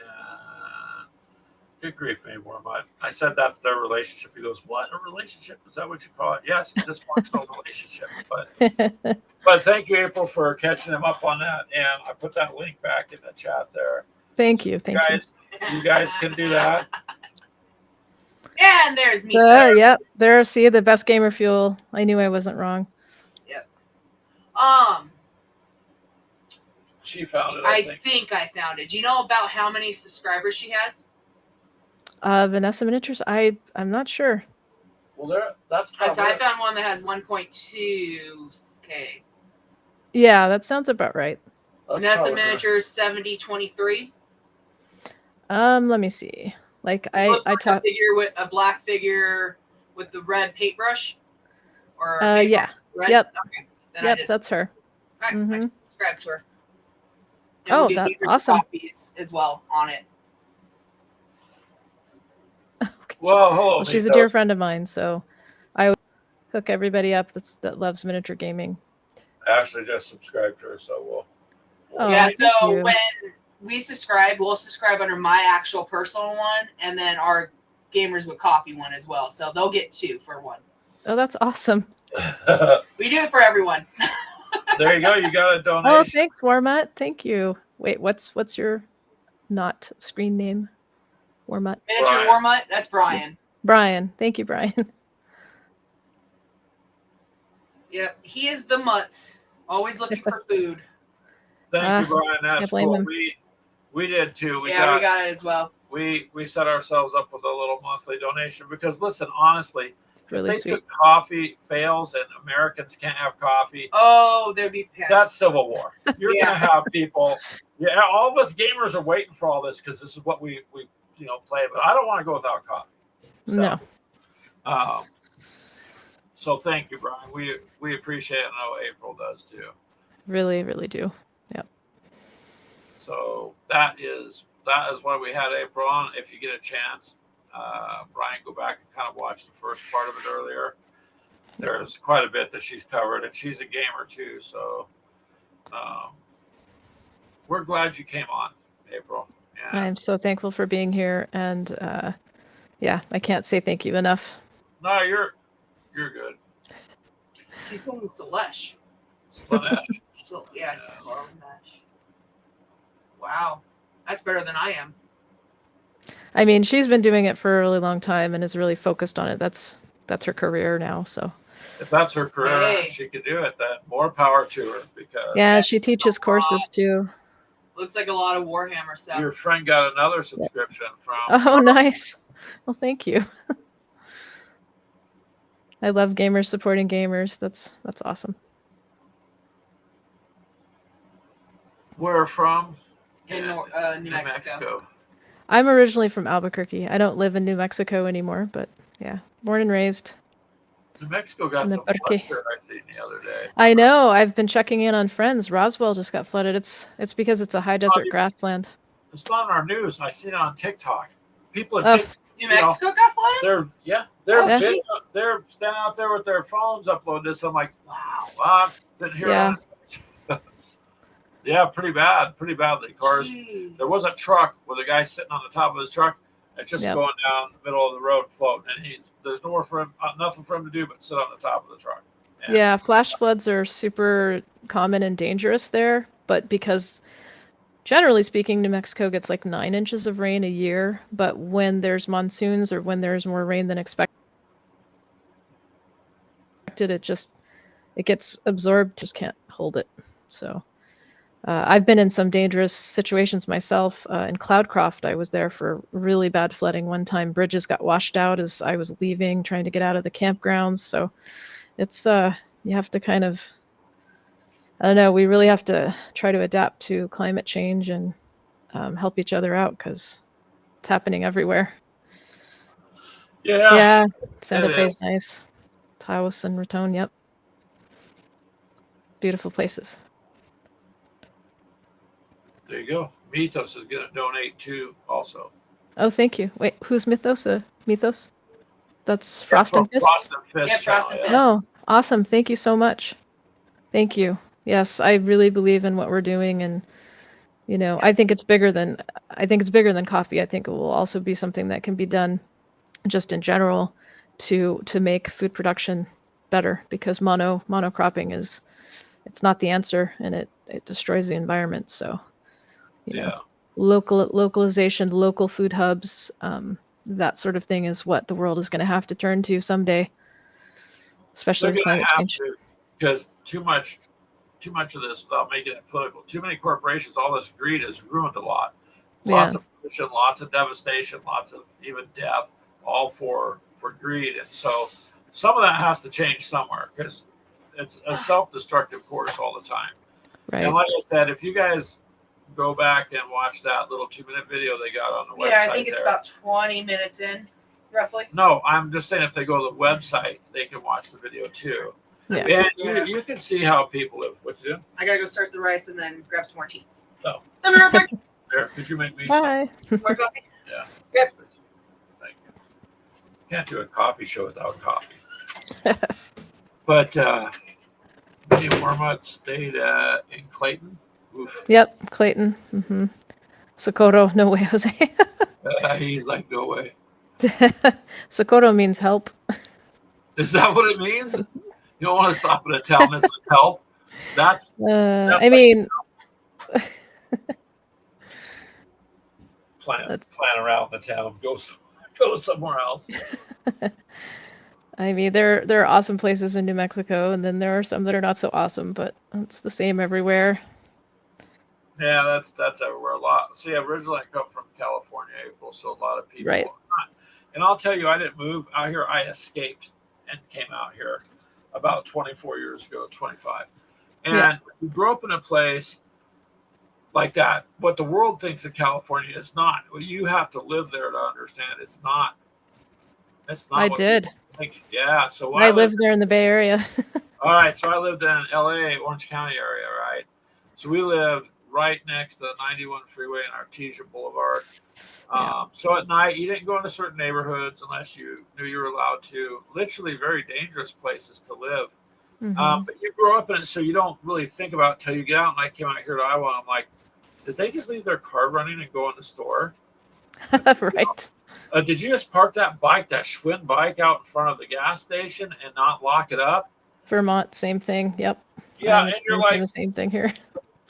Good grief, me, Wormut. I said that's their relationship. He goes, "What? A relationship? Is that what you call it?" Yes, a dysfunctional relationship. But thank you, April, for catching them up on that. And I put that link back in the chat there. Thank you. You guys can do that. And there's me. There. Yep. There. See, the best gamer fuel. I knew I wasn't wrong. Yep. She found it. I think I found it. Do you know about how many subscribers she has? Vanessa Miniatures. I'm not sure. Well, that's probably. So I found one that has 1.2K. Yeah, that sounds about right. Vanessa Miniatures 7023. Let me see. Like I a figure with a black figure with the red paintbrush. Or yeah. Red? Yep. Okay. Yep, that's her. All right, I just subscribed to her. And that's awesome. Copies as well on it. Okay. Well, she's a dear friend of mine, so I would hook everybody up that loves miniature gaming. Ashley just subscribed to her, so we'll yeah. So when we subscribe, we'll subscribe under my actual personal one, and then our Gamers with Coffee one as well. So they'll get 2 for 1. Oh, that's awesome. We do it for everyone. There you go. You got a donation. Oh, thanks, Warmut. Thank you. Wait, what's your not screen name? Warmut. Miniature Warmut. That's Brian. Brian. Thank you, Brian. Yep, he is the mutt. Always looking for food. Thank you, Brian. That's cool. Him. We did too. We got it as well. We set ourselves up with a little monthly donation because listen, honestly, really if they sweet. took coffee fails and Americans can't have coffee, there'd be that's civil war. You're gonna have people. Yeah, all of us gamers are waiting for all this because this is what we play. But I don't want to go without coffee. So, no. So thank you, Brian. We appreciate it. I know April does too. Really, really do. Yep. So that is why we had April on. If you get a chance, Brian, go back and kind of watch the first part of it earlier. There's quite a bit that she's covered, and she's a gamer too. So we're glad you came on, April. Yeah. I'm so thankful for being here, and I can't say thank you enough. No, you're good. She's going Slanesh. Slanesh. Yes. Wow. That's better than I am. I mean, she's been doing it for a really long time and is really focused on it. That's her career now. So if that's her career and she can do it, then more power to her. Because she teaches courses too. Looks like a lot of Warhammer stuff. Your friend got another subscription from. Oh, nice. Well, thank you. I love gamers supporting gamers. That's awesome. Where from? In New Mexico. I'm originally from Albuquerque. I don't live in New Mexico anymore, but yeah, born and raised. New Mexico got some flood here I seen the other day. I know. I've been checking in on friends. Roswell just got flooded. It's because it's a high desert grassland. It's not on our news. I seen it on TikTok. People New Mexico got flooded? They're standing out there with their phones uploading this. I'm like, wow. I didn't hear that. Yeah, pretty badly. Cars. There was a truck with a guy sitting on the top of his truck. It's just going down the middle of the road floating, and there's nowhere for him, nothing for him to do but sit on the top of the truck. Yeah, flash floods are super common and dangerous there, but because generally speaking, New Mexico gets like 9 inches of rain a year, but when there's monsoons or when there's more rain than expected, it gets absorbed, just can't hold it. So I've been in some dangerous situations myself. In Cloudcroft, I was there for really bad flooding one time. Bridges got washed out as I was leaving, trying to get out of the campgrounds. So it's, you have to kind of, I don't know, we really have to try to adapt to climate change and help each other out because it's happening everywhere. Yeah, Santa Fe's nice. Taos and Raton, yep. Beautiful places. There you go. Mythos is going to donate too also. Oh, thank you. Wait, who's Mythos? Mythos? That's Yeah, Frost and Fist? Frost and Fist Yeah, Frost channel, and yeah. Fist. Oh, awesome. Thank you so much. Thank you. Yes, I really believe in what we're doing, and I think it's bigger than coffee. I think it will also be something that can be done just in general to make food production better, because monocropping it's not the answer, and it destroys the environment. So, Yeah. localization, local food hubs, that sort of thing is what the world is going to have to turn to someday, especially They're with going climate to have change. to, because too much of this, without making it political, too many corporations, all this greed has ruined a lot. Yeah, Lots of pollution, lots of devastation, lots of even death, all for greed. And so some of that has to change somewhere, because it's a self-destructive course all the time. And right. like I said, if you guys go back and watch that little 2-minute video they got on the website, Yeah, I think it's about 20 minutes in, roughly. No, I'm just saying if they go to the website, they can watch the video too. Yeah. And you can see how people live. What you do? I gotta go start the rice and then grab some more tea. Oh. I'll be right back. There, could you make me some? Bye. More coffee? Yeah. Yep. Thank you. Can't do a coffee show without coffee. But Minnie Wormut stayed in Clayton. Oof. Yep, Clayton. Socorro, no way, Jose. He's like, no way. Socorro means help. Is that what it means? You don't want to stop at a town that's like help? That's I like mean, plan around the town. Go somewhere else. I mean, there are awesome places in New Mexico, and then there are some that are not so awesome, but it's the same everywhere. Yeah, that's everywhere. A lot. See, originally I come from California, April, so a lot of people. Right. And I'll tell you, I didn't move out here. I escaped and came out here about 24 years ago, 25. And you grew up in a place like that. What the world thinks of California is not. Well, you have to live there to understand. It's not. That's not. I what did. people think. Yeah. So I lived there in the Bay Area. All right. So I lived in LA, Orange County area, right? So we lived right next to the 91 freeway and Artesia Boulevard. So at night, you didn't go into certain neighborhoods unless you knew you were allowed to. Literally very dangerous places to live. But you grow up in it, so you don't really think about it until you get out. And I came out here to Iowa, and I'm like, did they just leave their car running and go in the store? Right. Did you just park that Schwinn bike out in front of the gas station and not lock it up? Vermont, same thing. Yep. Yeah, I'm and you're experiencing like, the same thing here.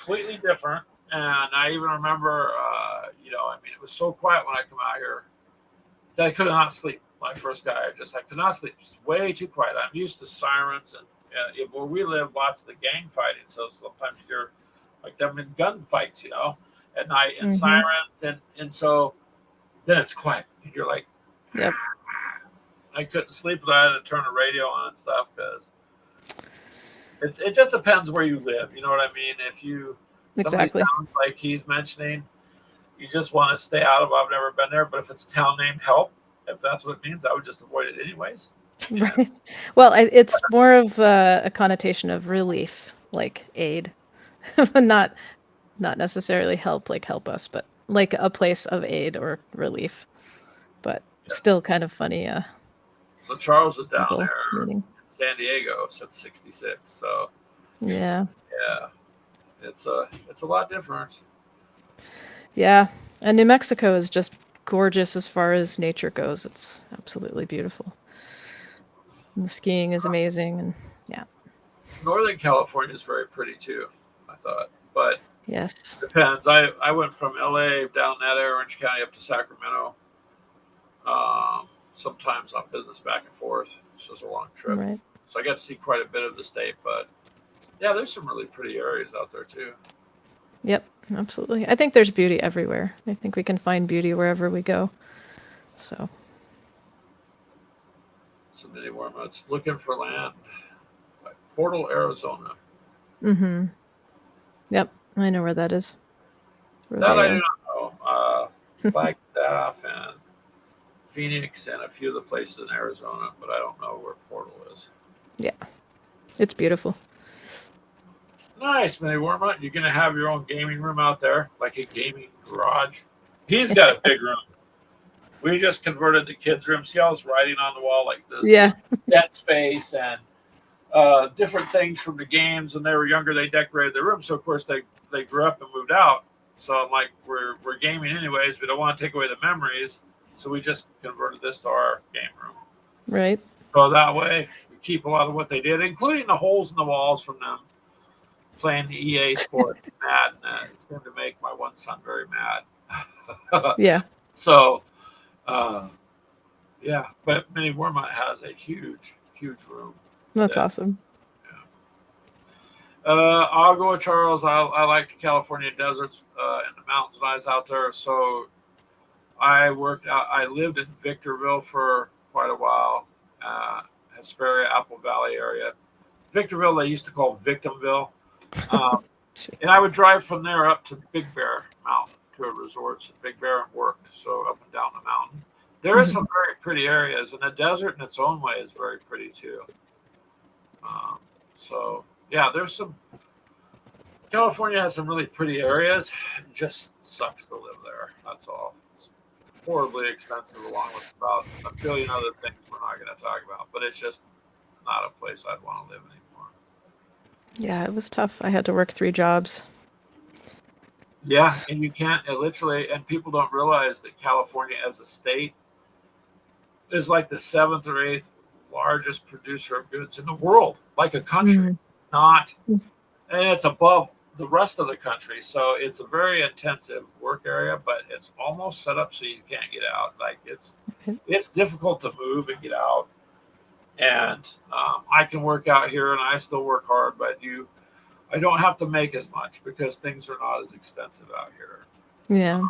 completely different. And I even remember, it was so quiet when I come out here that I could not sleep. My first guy, I could not sleep. It's way too quiet. I'm used to sirens, and where we live, lots of the gang fighting. So sometimes you're like them in gunfights, at night, and sirens, and so then it's quiet, and you're like, Yep. I couldn't sleep, but I had to turn the radio on and stuff because it just depends where you live. You know what I mean? If Exactly. sounds like he's mentioning, you just want to stay out of. I've never been there, but if it's a town named Help, if that's what it means, I would just avoid it anyways. Right. Well, it's more of a connotation of relief, like aid, not necessarily help, like help us, but like a place of aid or relief. But still kind of funny. So Charles is down People there meaning. in San Diego since '66. So Yeah. it's a lot different. Yeah. And New Mexico is just gorgeous as far as nature goes. It's absolutely beautiful. And the skiing is amazing, and Northern California is very pretty too, I thought, but yes. depends. I went from LA down that Orange County up to Sacramento. Sometimes on business back and forth. So it was a long trip. Right. So I got to see quite a bit of the state, but yeah, there's some really pretty areas out there too. Yep, absolutely. I think there's beauty everywhere. I think we can find beauty wherever we go. So Minnie Wormut's looking for land. Like Portal, Arizona. Yep, I know where that is. That I Rodeo. do not know. Flagstaff and Phoenix and a few of the places in Arizona, but I don't know where Portal is. Yeah, it's beautiful. Nice, Minnie Wormut. You're going to have your own gaming room out there, like a gaming garage. He's got a big room. We just converted the kids' room. See, I was writing on the wall like this. Yeah. Dead Space and different things from the games. When they were younger, they decorated their room. So of course they grew up and moved out. So I'm like, we're gaming anyways. We don't want to take away the memories. So we just converted this to our game room. Right. So that way we keep a lot of what they did, including the holes in the walls from them playing the EA sport Madden. It's going to make my one son very mad. Yeah. So, yeah, but Mini Warmont has a huge room. That's awesome. I'll go with Charles. I like the California deserts and the mountains when I was out there. So I lived in Victorville for quite a while, Hesperia, Apple Valley area. Victorville, they used to call Victimville. And I would drive from there up to Big Bear Mountain to a resort. Big Bear and worked, so up and down the mountain. There are some very pretty areas, and the desert in its own way is very pretty too. So yeah, there's some. California has some really pretty areas. It just sucks to live there. That's all. It's horribly expensive, along with about a billion other things we're not going to talk about. But it's just not a place I'd want to live anymore. Yeah, it was tough. I had to work 3 jobs. Yeah, and you can't literally, and people don't realize that California as a state is like the 7th or 8th largest producer of goods in the world, like a country, not, and it's above the rest of the country. So it's a very intensive work area, but it's almost set up so you can't get out. Like it's difficult to move and get out. And I can work out here and I still work hard, but I don't have to make as much because things are not as expensive out here. Yeah.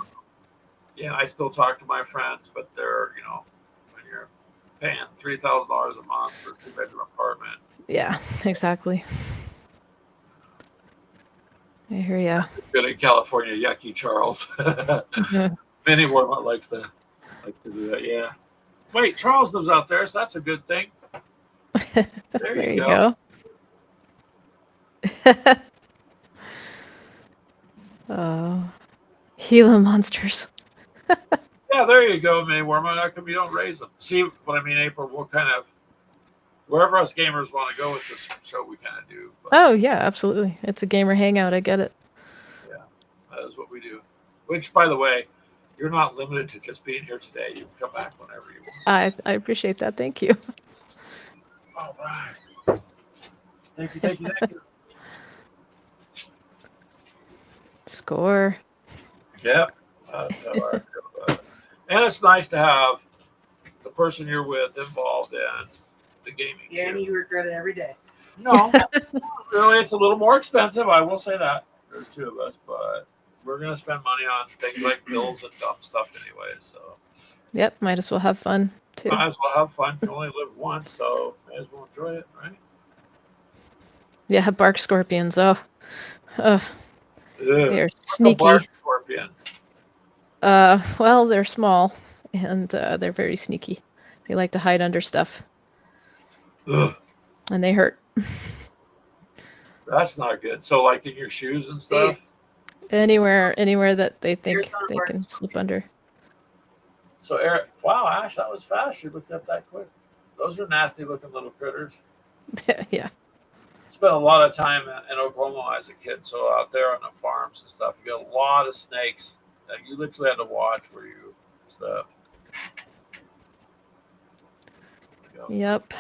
Yeah, I still talk to my friends, but they're, when you're paying $3,000 a month for a 2-bedroom apartment. Yeah, exactly. I hear ya. Good in California, yucky, Charles. Many Warmont likes to do that. Yeah. Wait, Charles lives out there, so that's a good thing. There you go. Oh, Gila monsters. Yeah, there you go, Mini Warmont. How come you don't raise them? See what I mean, April? What kind of wherever us gamers want to go with this show, we kind of do. But, oh yeah, absolutely. It's a gamer hangout. I get it. Yeah, that is what we do. Which, by the way, you're not limited to just being here today. You can come back whenever you want. I appreciate that. Thank you. All right. Thank you. Score. Yep. That's how I feel about it. And it's nice to have the person you're with involved in the gaming. Yeah, and you regret it every day. No, really, it's a little more expensive. I will say that. There's 2 of us, but we're going to spend money on things like bills and dumb stuff anyway. So. Yep, might as well have fun too. Might as well have fun. You only live once, so may as well enjoy it, right? Yeah, bark scorpions. Oh, they're sneaky. Bark scorpion. Well, they're small and they're very sneaky. They like to hide under stuff. Ugh. And they hurt. That's not good. So, like in your shoes and stuff? Anywhere that they think they can slip under. So, Eric, wow, Ash, that was fast. You looked up that quick. Those are nasty looking little critters. Yeah. Spent a lot of time in Oklahoma as a kid. So, out there on the farms and stuff, you got a lot of snakes. Like, you literally had to watch where you stepped. Yep.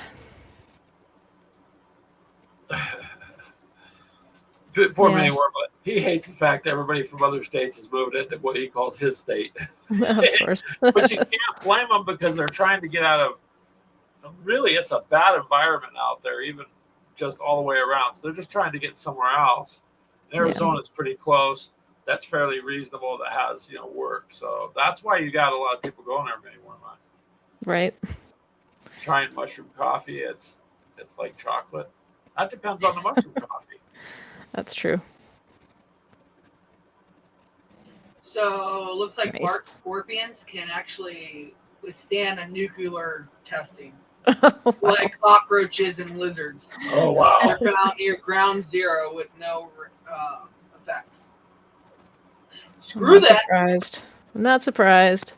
Poor Mini Warmont. He hates the fact that everybody from other states is moving into what he calls his state. Of course. But you can't blame them because they're trying to get out of. Really, it's a bad environment out there, even just all the way around. So they're just trying to get somewhere else. And Arizona's pretty close. That's fairly reasonable. That has work. So that's why you got a lot of people going there, Mini Warmont. Right. Trying mushroom coffee, it's like chocolate. That depends on the mushroom coffee. That's true. So looks like Nice. bark scorpions can actually withstand a nuclear testing, Wow. like cockroaches and lizards. Oh wow! They're found near ground zero with no effects. Screw that. I'm not surprised.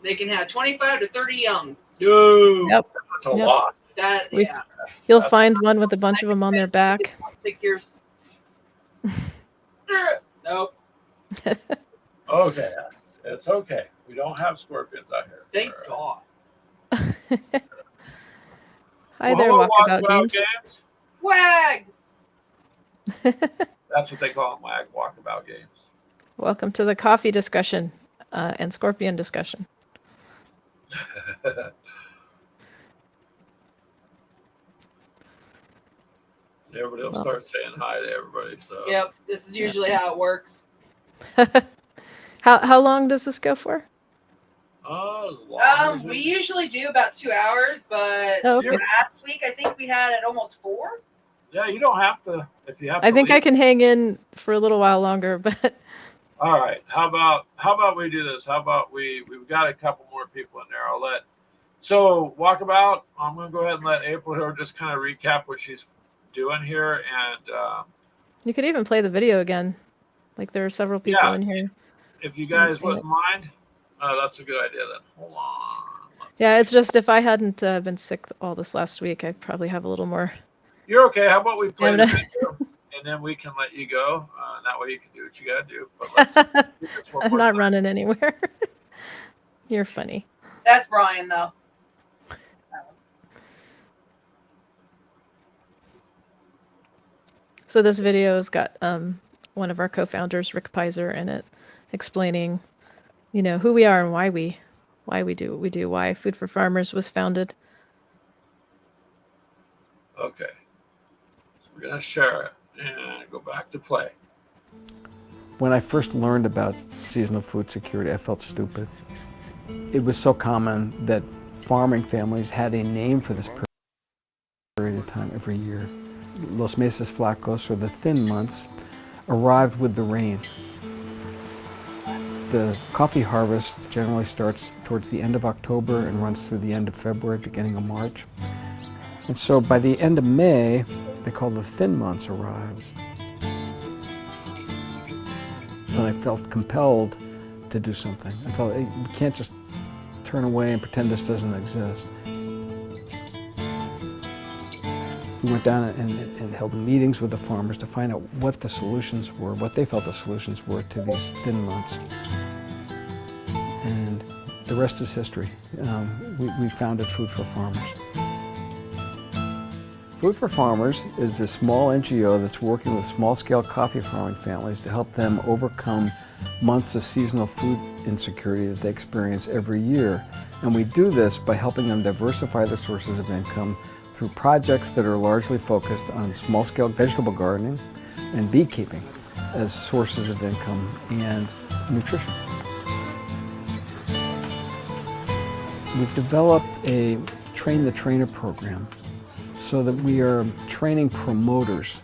They can have 25 to 30 young. Yo, Yep. that's a Yep. lot. That We- yeah. You'll That's- find one with a bunch of them on their back. 6 years. Nope. Okay, it's okay. We don't have scorpions out here. Thank All God. Hi Well, there, hello, Walkabout Games. Wag. That's what they call them, walkabout games. Welcome to the coffee discussion and scorpion discussion. Everybody will start saying hi to everybody. So Yep. This is usually how it works. How long does this go for? as long as We usually do about 2 hours, but Oh, okay. last week I think we had it almost 4. Yeah, you don't have to if you have. I to think leave. I can hang in for a little while longer, but All right. How about we do this? How about we've got a couple more people in there. I'll let. So walkabout. I'm going to go ahead and let April here just kind of recap what she's doing here, and you could even play the video again. Like there are several people Yeah. in here. if you guys seen wouldn't it. mind, that's a good idea. Then hold on. Let's Yeah, see. it's just if I hadn't been sick all this last week, I'd probably have a little more. You're okay. How about we play Yeah, the but- video, and then we can let you go. And that way you can do what you got to do. But let's do this one I'm more not time. running anywhere. You're funny. That's Brian though. So this video has got one of our co-founders, Rick Pizer, in it, explaining, who we are and why we do what we do, why Food for Farmers was founded. Okay. So we're going to share it and go back to play. When I first learned about seasonal food security, I felt stupid. It was so common that farming families had a name for this period of time every year. Los Meses Flacos, or the thin months, arrived with the rain. The coffee harvest generally starts towards the end of October and runs through the end of February, beginning of March. And so by the end of May, they call the thin months arrives. And I felt compelled to do something. I thought, hey, we can't just turn away and pretend this doesn't exist. We went down and held meetings with the farmers to find out what the solutions were, what they felt the solutions were to these thin months. And the rest is history. We founded Food for Farmers. Food for Farmers is a small NGO that's working with small-scale coffee farming families to help them overcome months of seasonal food insecurity that they experience every year. And we do this by helping them diversify their sources of income through projects that are largely focused on small-scale vegetable gardening and beekeeping as sources of income and nutrition. We've developed a Train the Trainer program so that we are training promoters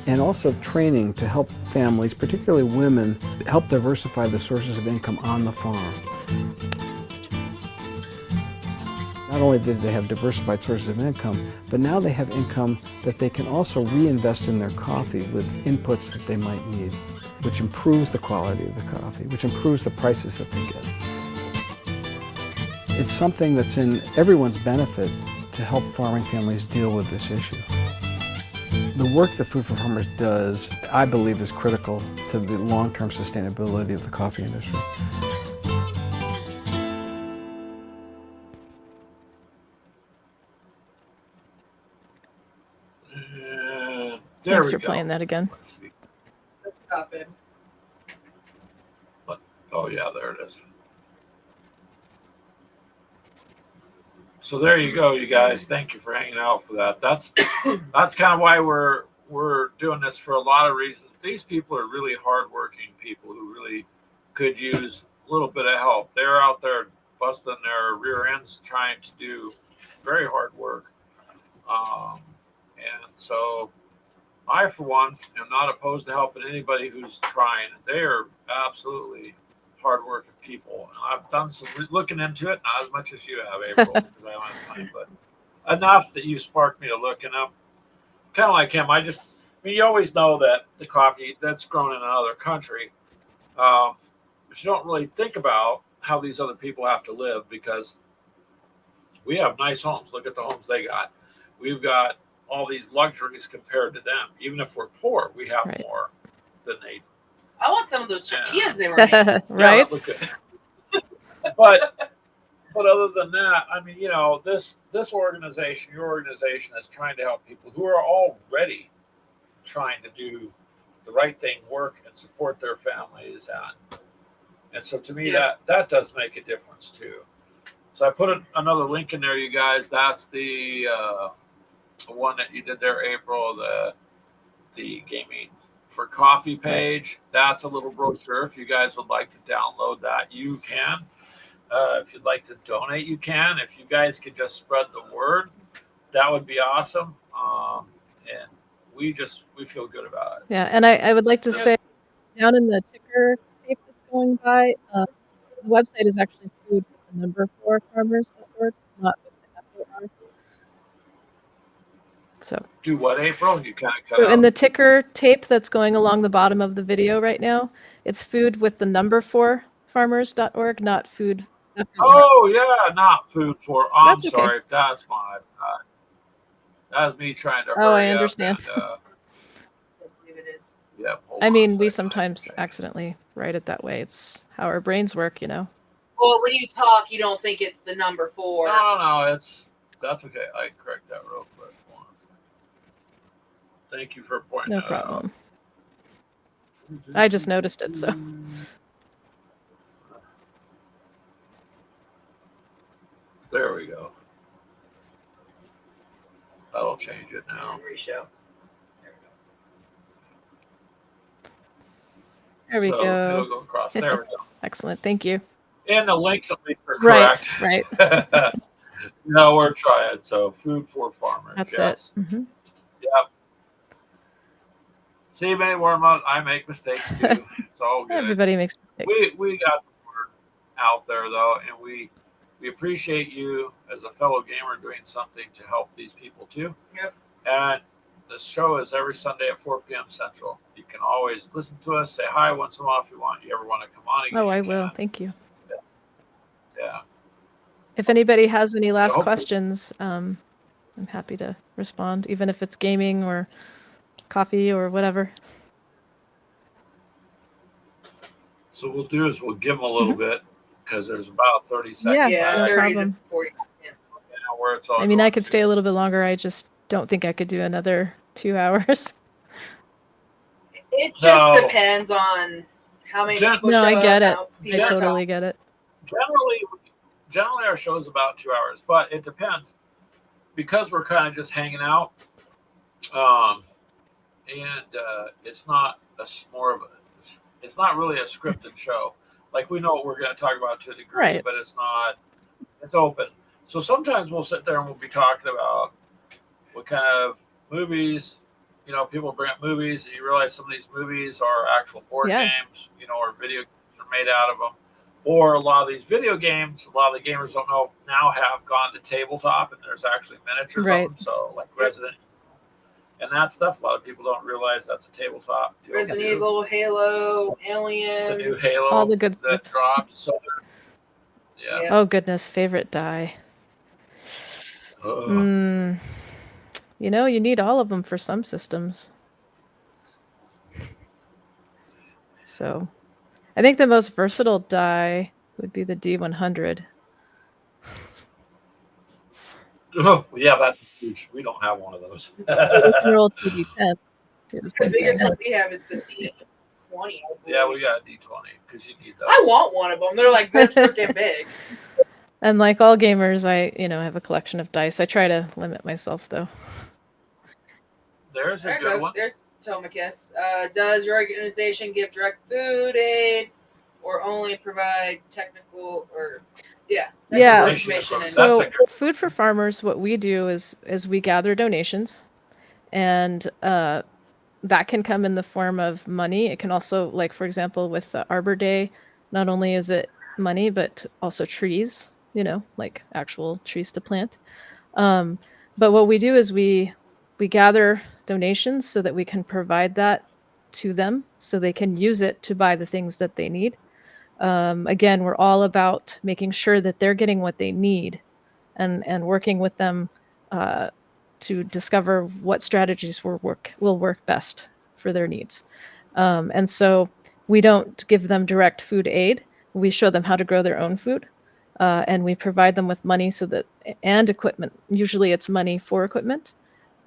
and also training to help families, particularly women, help diversify the sources of income on the farm. Not only did they have diversified sources of income, but now they have income that they can also reinvest in their coffee with inputs that they might need, which improves the quality of the coffee, which improves the prices that they get. It's something that's in everyone's benefit to help farming families deal with this issue. The work that Food for Farmers does, I believe, is critical to the long-term sustainability of the coffee industry. There Thanks we for go. playing that again. Let's see. Stop it. Oh yeah, there it is. So there you go, you guys. Thank you for hanging out for that. That's kind of why we're doing this, for a lot of reasons. These people are really hardworking people who really could use a little bit of help. They're out there busting their rear ends trying to do very hard work. And so I, for one, am not opposed to helping anybody who's trying. They are absolutely hardworking people. And I've done some looking into it, not as much as you have, April, because I don't have time, but enough that you sparked me to look. And I'm kind of like him. I mean, you always know that the coffee that's grown in another country, but you don't really think about how these other people have to live because we have nice homes. Look at the homes they got. We've got all these luxuries compared to them. Even if we're poor, we have Right. more than they do. I want some of those Yeah. tortillas they were making. Yeah, Right? that looked good. But other than that, I mean, you know, this organization, your organization, is trying to help people who are already trying to do the right thing, work and support their families, and so to me that does make a difference too. So I put another link in there, you guys. That's the one that you did there, April. The gaming for coffee page. That's a little brochure. If you guys would like to download that, you can. If you'd like to donate, you can. If you guys could just spread the word, that would be awesome. And we feel good about it. Yeah, and I would like to say down in the ticker tape that's going by, the website is actually food with the number 4 farmers.org, not with the FOR. So Do what, April? You kind of cut So out. in the ticker tape that's going along the bottom of the video right now, it's food with the number 4 farmers.org, not food. Oh yeah, not food for. I'm That's okay. sorry. That's my. That was me trying to hurry Oh, I up understand. and, I believe it is. yeah, hold I on a mean, we second. sometimes accidentally write it that way. It's how our brains work, you know. Well, when you talk, you don't think it's the number 4. No, that's okay. I can correct that real quick. Hold on a second. Thank you for pointing No that problem. out. I just noticed it, so. There we go. That'll change it now. And reshow. There we So go. it'll go across. There we go. Excellent. Thank you. And the links at least are Right, correct. right. No, we're trying. So food for farmers. That's yes. it. Mm-hmm. Yep. See, man, Wormont, I make mistakes too. It's all good. Everybody makes mistakes. We got the word out there though, and we appreciate you as a fellow gamer doing something to help these people too. Yep. And this show is every Sunday at 4 p.m. Central. You can always listen to us, say hi once in a while if you want. You ever want to come on again? Oh, I you will. can. Thank you. Yeah. If anybody has any last hopefully- questions, I'm happy to respond, even if it's gaming or coffee or whatever. So we'll do is we'll give them a little bit because there's about 30 seconds. Yeah, Yeah, no 30 problem. to 40 seconds. Now where it's all I mean, I going could to. stay a little bit longer. I just don't think I could do another 2 hours. It just No. depends on how many people No, show I get up. it. I totally get it. Generally our show is about 2 hours, but it depends because we're kind of just hanging out. It's not it's not really a scripted show. Like we know what we're going to talk about to a degree, Right. but it's open. So sometimes we'll sit there and we'll be talking about what kind of movies, you know, people bring up movies and you realize some of these movies are actual board games, you know, or video games are made out of them. Or a lot of these video games, a lot of the gamers don't know now have gone to tabletop and there's actually miniatures Right. of them. So like Resident Evil and that stuff, a lot of people don't realize that's a tabletop deal Resident too. Evil, Halo, Aliens. The new Halo All the good that stuff. dropped. So yeah. Yeah. Oh, goodness. Favorite die. You know, you need all of them for some systems. So I think the most versatile die would be the D100. Oh, yeah, that's huge. We don't have one of those. Roll 2D10. Do the The same biggest thing. one we have is the D20. Yeah, we got a D20 because you need those. I want one of them. They're like this freaking big. And like all gamers, I have a collection of dice. I try to limit myself though. There's a There you good go. one. There's Tomacus. Does your organization give direct food aid or only provide technical or Yeah. information? That's So a good- Food for Farmers, what we do is we gather donations, and that can come in the form of money. It can also, like for example, with the Arbor Day, not only is it money, but also trees. You know, like actual trees to plant. But what we do is we gather donations so that we can provide that to them so they can use it to buy the things that they need. Again, we're all about making sure that they're getting what they need and working with them to discover what strategies will work best for their needs. And so we don't give them direct food aid. We show them how to grow their own food. And we provide them with money and equipment. Usually it's money for equipment.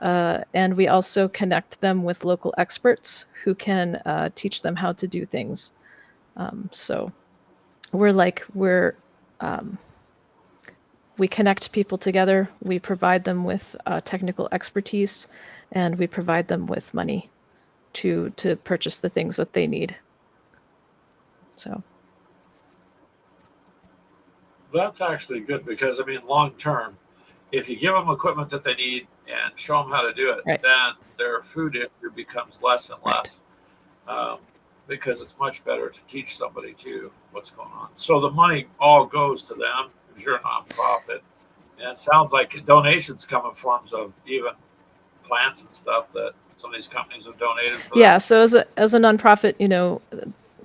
And we also connect them with local experts who can teach them how to do things. So we connect people together. We provide them with technical expertise, and we provide them with money to purchase the things that they need. So That's actually good because, I mean, long term, if you give them equipment that they need and show them how to do it, right. then their food issue becomes less and less. Because it's much better to teach somebody too what's going on. So the money all goes to them because you're a nonprofit. And it sounds like donations come in forms of even plants and stuff that some of these companies have donated for Yeah, them. so as a nonprofit,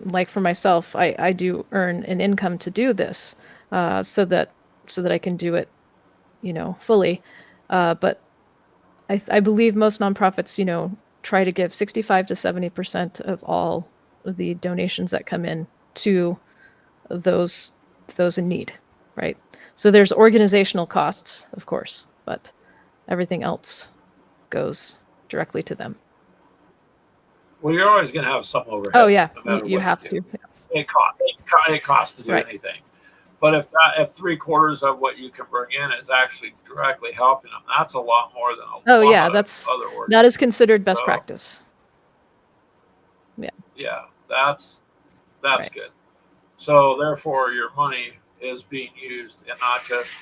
like for myself, I do earn an income to do this, so that I can do it, fully. But I believe most nonprofits, try to give 65 to 70% of all of the donations that come in to those in need, right? So there's organizational costs, of course, but everything else goes directly to them. Well, you're always going to have some overhead. Oh yeah, no matter you what have do. to. It costs to do Right. anything. But if 3/4 of what you can bring in is actually directly helping them, that's a lot more than a lot of other work. That is considered best practice. Yeah, that's Right. good. So therefore, your money is being used and not just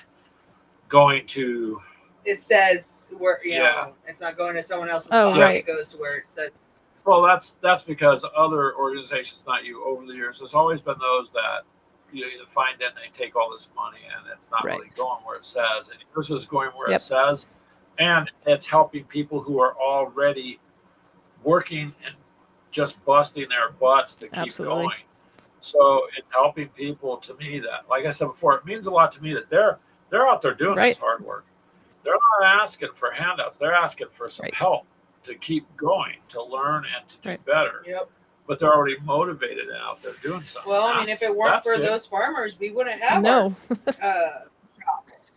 going to. It says where it's not going to someone else's pocket. Right. It goes to where it said. Well, that's because other organizations, not you, over the years, there's always been those that you either find it and they take all this money and it's not really going where it says, and yours is going where it says, and it's helping people who are already working and just busting their butts to keep going. So it's helping people. To me, that, like I said before, it means a lot to me that they're out there doing this hard work. They're not asking for handouts. They're asking for some help to keep going, to learn and to do better. Yep. But they're already motivated and out there doing something. Well, I mean, if it weren't for those farmers, we wouldn't have shop.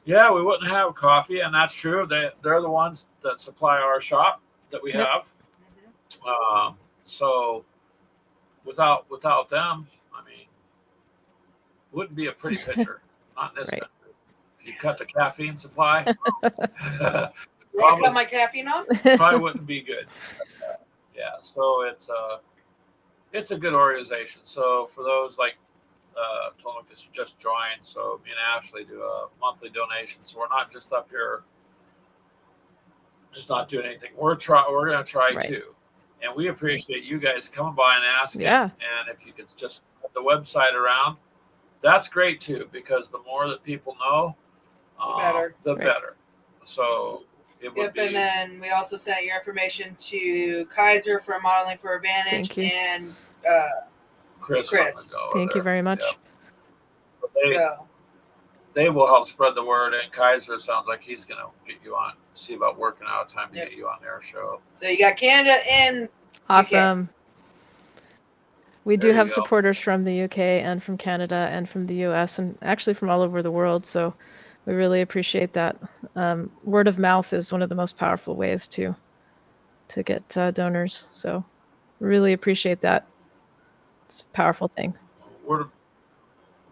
Yeah, we wouldn't have coffee, and that's true. They're the ones that supply our shop that we have. So without them, I mean, wouldn't be a pretty picture. Not in this country. If you cut the caffeine supply, Probably, cut my caffeine off? Probably wouldn't be good. Yeah, so it's a good organization. So for those like Lucas who just joined, so me and Ashley do a monthly donation. So we're not just up here just not doing anything. We're going to try too. And we appreciate you guys coming by and asking. Yeah. And if you could just put the website around, that's great too, because the more that people know, the better. So it would be. And then we also sent your information to Kaiser for Modeling for Advantage and Chris. Thank you very much. Yep. They will help spread the word, and Kaiser sounds like he's going to get you on, see about working out a time to get you on their show. So you got Canada and awesome. UK. We do have supporters from the UK and from Canada and from the US and actually from all over the world. So we really appreciate that. Word of mouth is one of the most powerful ways to get donors. So really appreciate that. It's a powerful thing.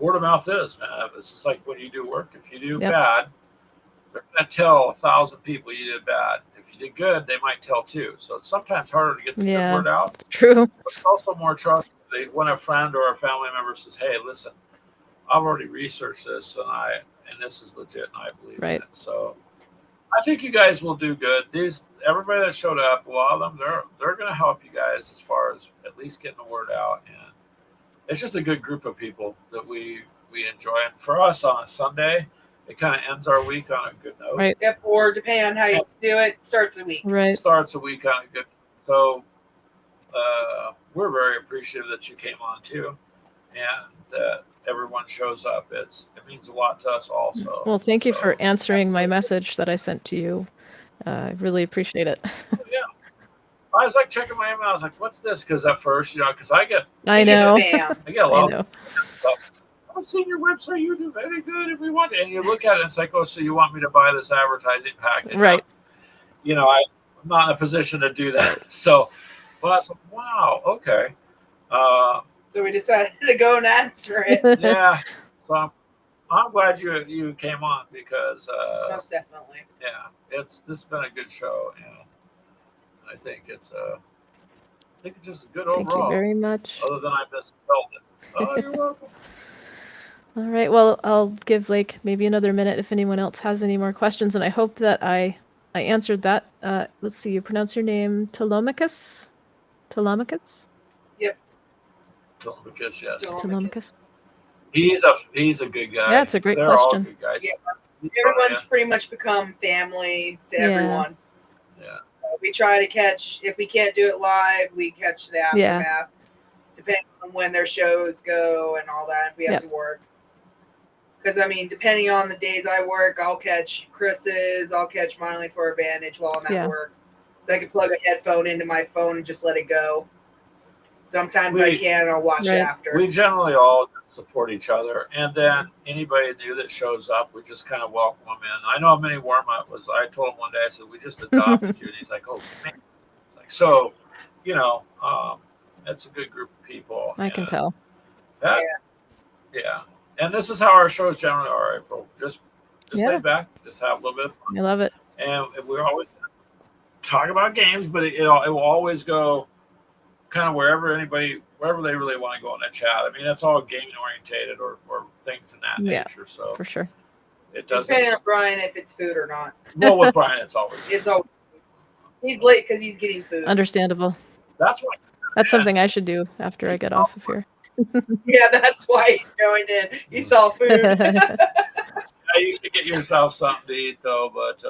Word of mouth is, man. It's just like when you do work. If you do bad, they're going to tell 1,000 people you did bad. If you did good, they might tell 2. So it's sometimes harder to get the good word out. It's true. But it's also more trustworthy when a friend or a family member says, "Hey, listen, I've already researched this, and this is legit, and I believe in it." So I think you guys will do good. Everybody that showed up, a lot of them, they're going to help you guys as far as at least getting the word out. And it's just a good group of people that we enjoy. And for us on a Sunday, it kind of ends our week on a good note. Right. Yep. Or depending on how you do it, starts the week. Right. Starts a week on a good. So we're very appreciative that you came on too, and that everyone shows up. It means a lot to us also. Well, thank you for answering my absolutely. message that I sent to you. I really appreciate it. Yeah. I was like checking my email. I was like, "What's this?" Because at first, because I get I You get know. spam. I get a I lot know. of stuff. I've seen your website. You do very good. If we want it, and you look at it, and it's like, "Oh, so you want me to buy this advertising package?" Right. I'm not in a position to do that. So, but I was like, "Wow, okay." So we decided to go and answer it. Yeah. So I'm glad you came on because Most definitely. yeah, this has been a good show, and I think it's just good Thank you overall. very much. Other than I misspelled it. Oh, you're welcome. All right. Well, I'll give like maybe another minute if anyone else has any more questions, and I hope that I answered that. Let's see. You pronounce your name Telemachus? Telemachus? Telemachus, yes. Telemachus. Telemachus. He's a good guy. Yeah, it's a great They're all question. good guys. Yeah. He's Everyone's fun, pretty much become family to Yeah. everyone. yeah. We try to catch, if we can't do it live, we catch the Yeah. aftermath, depending on when their shows go and all that. If we have Yep. to work. Because, I mean, depending on the days I work, I'll catch Chris's, I'll catch Miley for Advantage while I'm at Yeah. work. So I can plug a headphone into my phone and just let it go. Sometimes I can, and I'll watch Right. it after. We generally all support each other, and then anybody new that shows up, we just kind of welcome them in. I know how many warm-up was. I told him one day, I said, "We just adopted you," and he's like, "Oh, man." Like, so, it's a good group of people. I can and tell. That, yeah, and this is how our shows generally are, April. Just Yeah. lay back, just have a little bit of fun, I love it. and we're always talk about games, but it will always go kind of wherever they really want to go in that chat. I mean, that's all gaming orientated or things in that Yeah. nature. So For sure. it doesn't. Depending on Brian if it's food or not. Well, with Brian, it's always. He's late because he's getting food. Understandable. That's why. That's something I should do after I get off of here. Yeah, that's why he joined in. He saw food. You should get yourself something to eat, though. But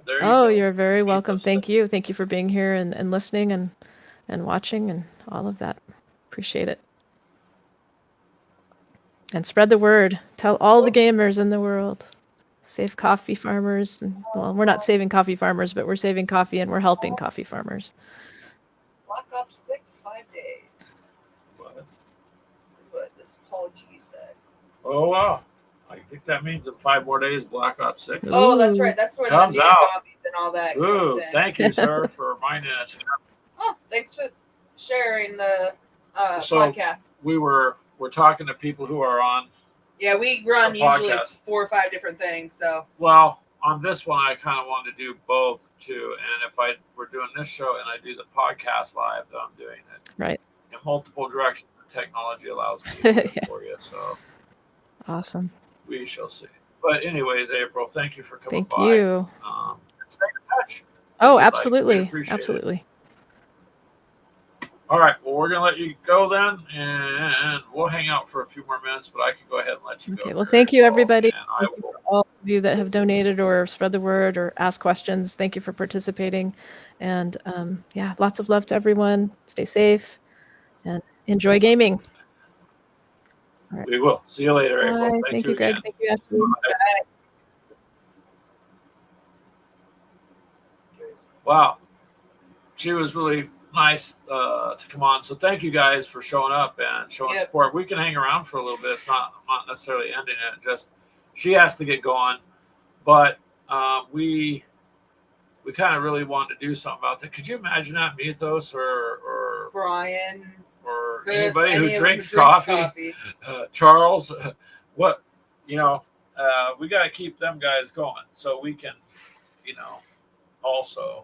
there you go. Oh, you're very welcome. Thank you. Thank you for being here and listening and watching and all of that. Appreciate it. And spread the word. Tell all the gamers in the world. Save coffee farmers. And, well, we're not saving coffee farmers, but we're saving coffee and we're helping coffee farmers. Black Ops 6, 5 days. What this Paul G said. Oh, wow. I think that means in 5 more days, Black Ops 6. Oh, that's right. That's when Comes the new out. zombies and all that Ooh, comes in. thank you, sir, for reminding us. Oh, thanks for sharing the So- podcast. We're talking to people who are on. Yeah, we run The usually podcast. 4 or 5 different things. So Well, on this one, I kind of wanted to do both too. And if we're doing this show and I do the podcast live, then I'm doing it Right. in multiple directions. The technology allows me to do it Yeah. for you. So Awesome. we shall see. But anyways, April, thank you for coming Thank by. you. Stay in touch. Oh, you'd like. We'd absolutely. appreciate it. Absolutely. All right. Well, we're going to let you go then, and we'll hang out for a few more minutes, but I can go ahead and let you go. Okay. Well, there, thank you, April, everybody. and I Thank you will- for all of you that have donated or spread the word or asked questions. Thank you for participating. And yeah, lots of love to everyone. Stay safe and enjoy gaming. We will. See you later, April. Bye. Thank you, Greg. again. Thank you, Ashley. Wow. She was really nice to come on. So thank you guys for showing up and showing Yep. support. We can hang around for a little bit. It's not necessarily ending it. Just she has to get going. But we kind of really wanted to do something about that. Could you imagine that, Mythos or Brian, Chris, anybody any who of drinks them coffee? Charles, what, we got to keep them guys going so we can, also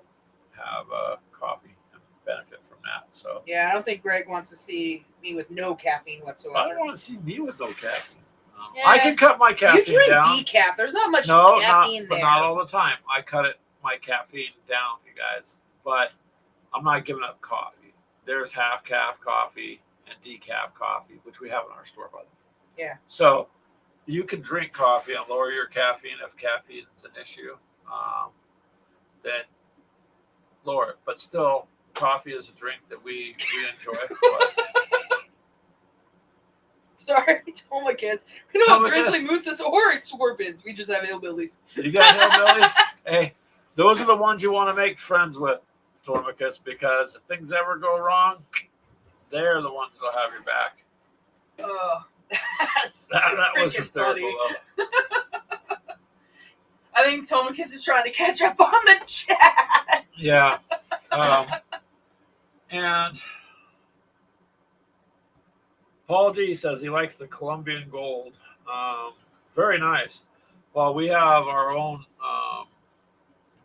have coffee and benefit from that. So Yeah, I don't think Greg wants to see me with no caffeine I whatsoever. don't want to see me with no caffeine. Yeah. I can cut my You caffeine drink down. decaf. There's not much No, caffeine but there. not all the time. I cut my caffeine down, you guys. But I'm not giving up coffee. There's half calf coffee and decaf coffee, which we have in our store, by the way. Yeah. So you can drink coffee and lower your caffeine if caffeine is an issue. Then lower it. But still, coffee is a drink that we enjoy. But Sorry, Tomicus. We don't have Tomicus. grizzly mooses or scorpions. We just have hillbillies. you got hillbillies? Hey, those are the ones you want to make friends with, Tormicus, because if things ever go wrong, they're the ones that'll have your back. That was hysterical, though. I think Tomicus is trying to catch up on the chat. Yeah. And Paul G says he likes the Colombian gold. Very nice. Well, we have our own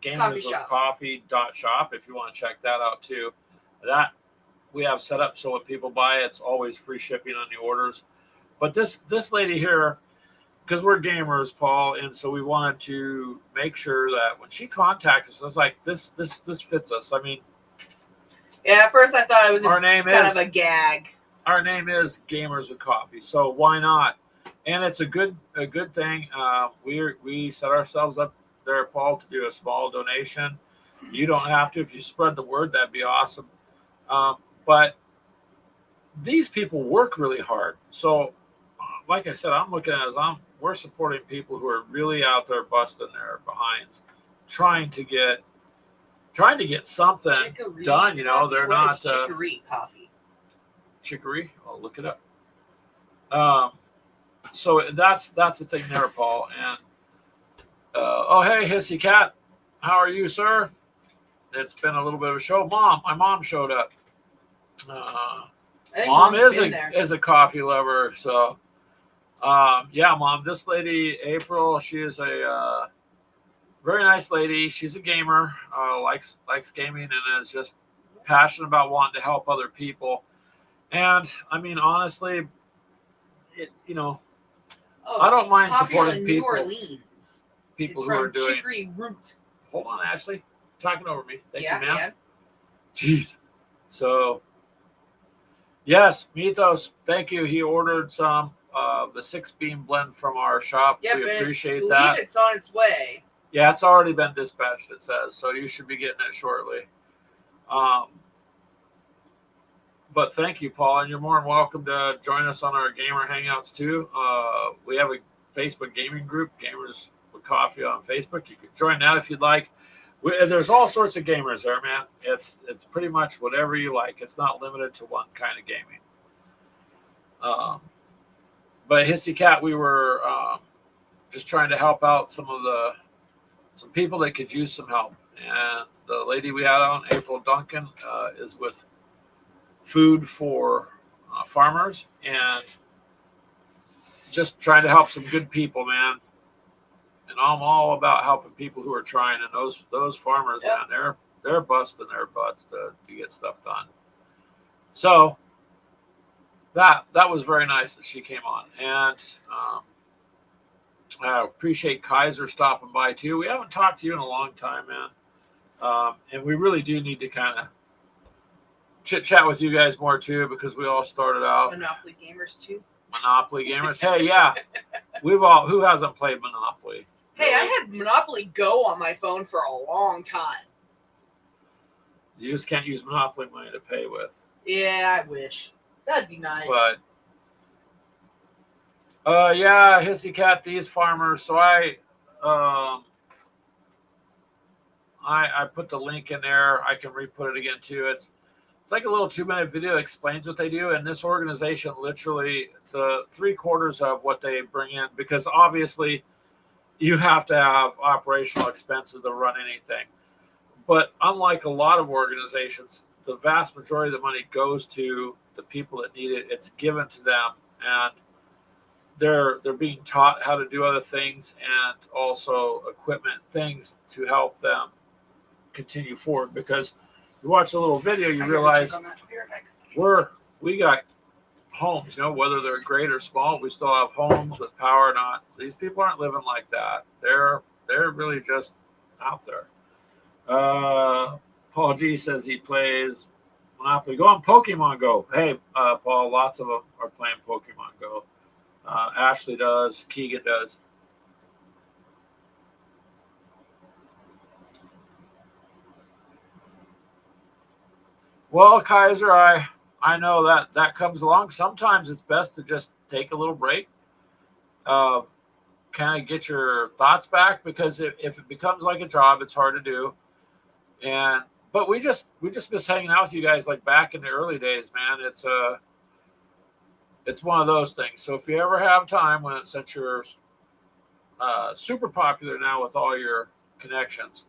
gamersofcoffee.shop if you want to check that out too. That we have set up so when people buy it, it's always free shipping on the orders. But this lady here, because we're gamers, Paul, and so we wanted to make sure that when she contacted us, I was like, this fits us. I mean, yeah, at first I thought it was our name kind is of a gag. Our name is Gamers with Coffee, so why not? And it's a good thing. We set ourselves up there, Paul, to do a small donation. You don't have to. If you spread the word, that'd be awesome. But these people work really hard. So, like I said, I'm looking at it as we're supporting people who are really out there busting their behinds, trying to get something Chicory done. You know, coffee? they're What not is chicory coffee. Chicory. I'll look it up. So that's the thing there, Paul. And oh, hey, Hissy Cat, how are you, sir? It's been a little bit of a show. My mom showed up. Mom is a coffee lover, so yeah, Mom. This lady, April, she is a very nice lady. She's a gamer, likes gaming, and is just passionate about wanting to help other people. And I mean, honestly, I don't mind supporting people. New Orleans. People who are doing chicory root. Hold on, Ashley, talking over me. Thank you, ma'am. Man. Jeez. So, yes, Mythos, thank you. He ordered some of the 6-bean blend from our shop. Yep, we appreciate I that. believe it's on its way. Yeah, it's already been dispatched, it says, so you should be getting it shortly. But thank you, Paul, and you're more than welcome to join us on our gamer hangouts too. We have a Facebook gaming group, Gamers with Coffee on Facebook. You can join that if you'd like. There's all sorts of gamers there, man. It's pretty much whatever you like. It's not limited to one kind of gaming. But Hissy Cat, we were just trying to help out some people that could use some help. And the lady we had on, April Duncan, is with Food for Farmers, and just trying to help some good people, man. And I'm all about helping people who are trying, and those farmers, yep. Man, they're busting their butts to get stuff done. So that was very nice that she came on, and I appreciate Kaiser stopping by too. We haven't talked to you in a long time, man, and we really do need to kind of chit chat with you guys more too, because we all started out Monopoly gamers too. Monopoly gamers. Hey, yeah, who hasn't played Monopoly? Hey, I had Monopoly Go on my phone for a long time. You just can't use Monopoly money to pay with. Yeah, I wish. That'd be nice. But yeah, Hissy Cat, these farmers. So I put the link in there. I can re-put it again too. It's like a little 2-minute video that explains what they do. And this organization, literally, the 3/4 of what they bring in, because obviously you have to have operational expenses to run anything. But unlike a lot of organizations, the vast majority of the money goes to the people that need it. It's given to them, and they're being taught how to do other things, and also equipment, things to help them continue forward. Because you watch a little video, you realize we got homes, whether they're great or small, we still have homes with power. Not these people aren't living like that. They're really just out there. Paul G says he plays Monopoly Go on Pokemon Go. Hey, Paul, lots of them are playing Pokemon Go. Ashley does. Keegan does. Well, Kaiser, I know that comes along. Sometimes it's best to just take a little break, kind of get your thoughts back, because if it becomes like a job, it's hard to do. And but we just miss hanging out with you guys like back in the early days, man. It's one of those things. So if you ever have time, since you're super popular now with all your connections,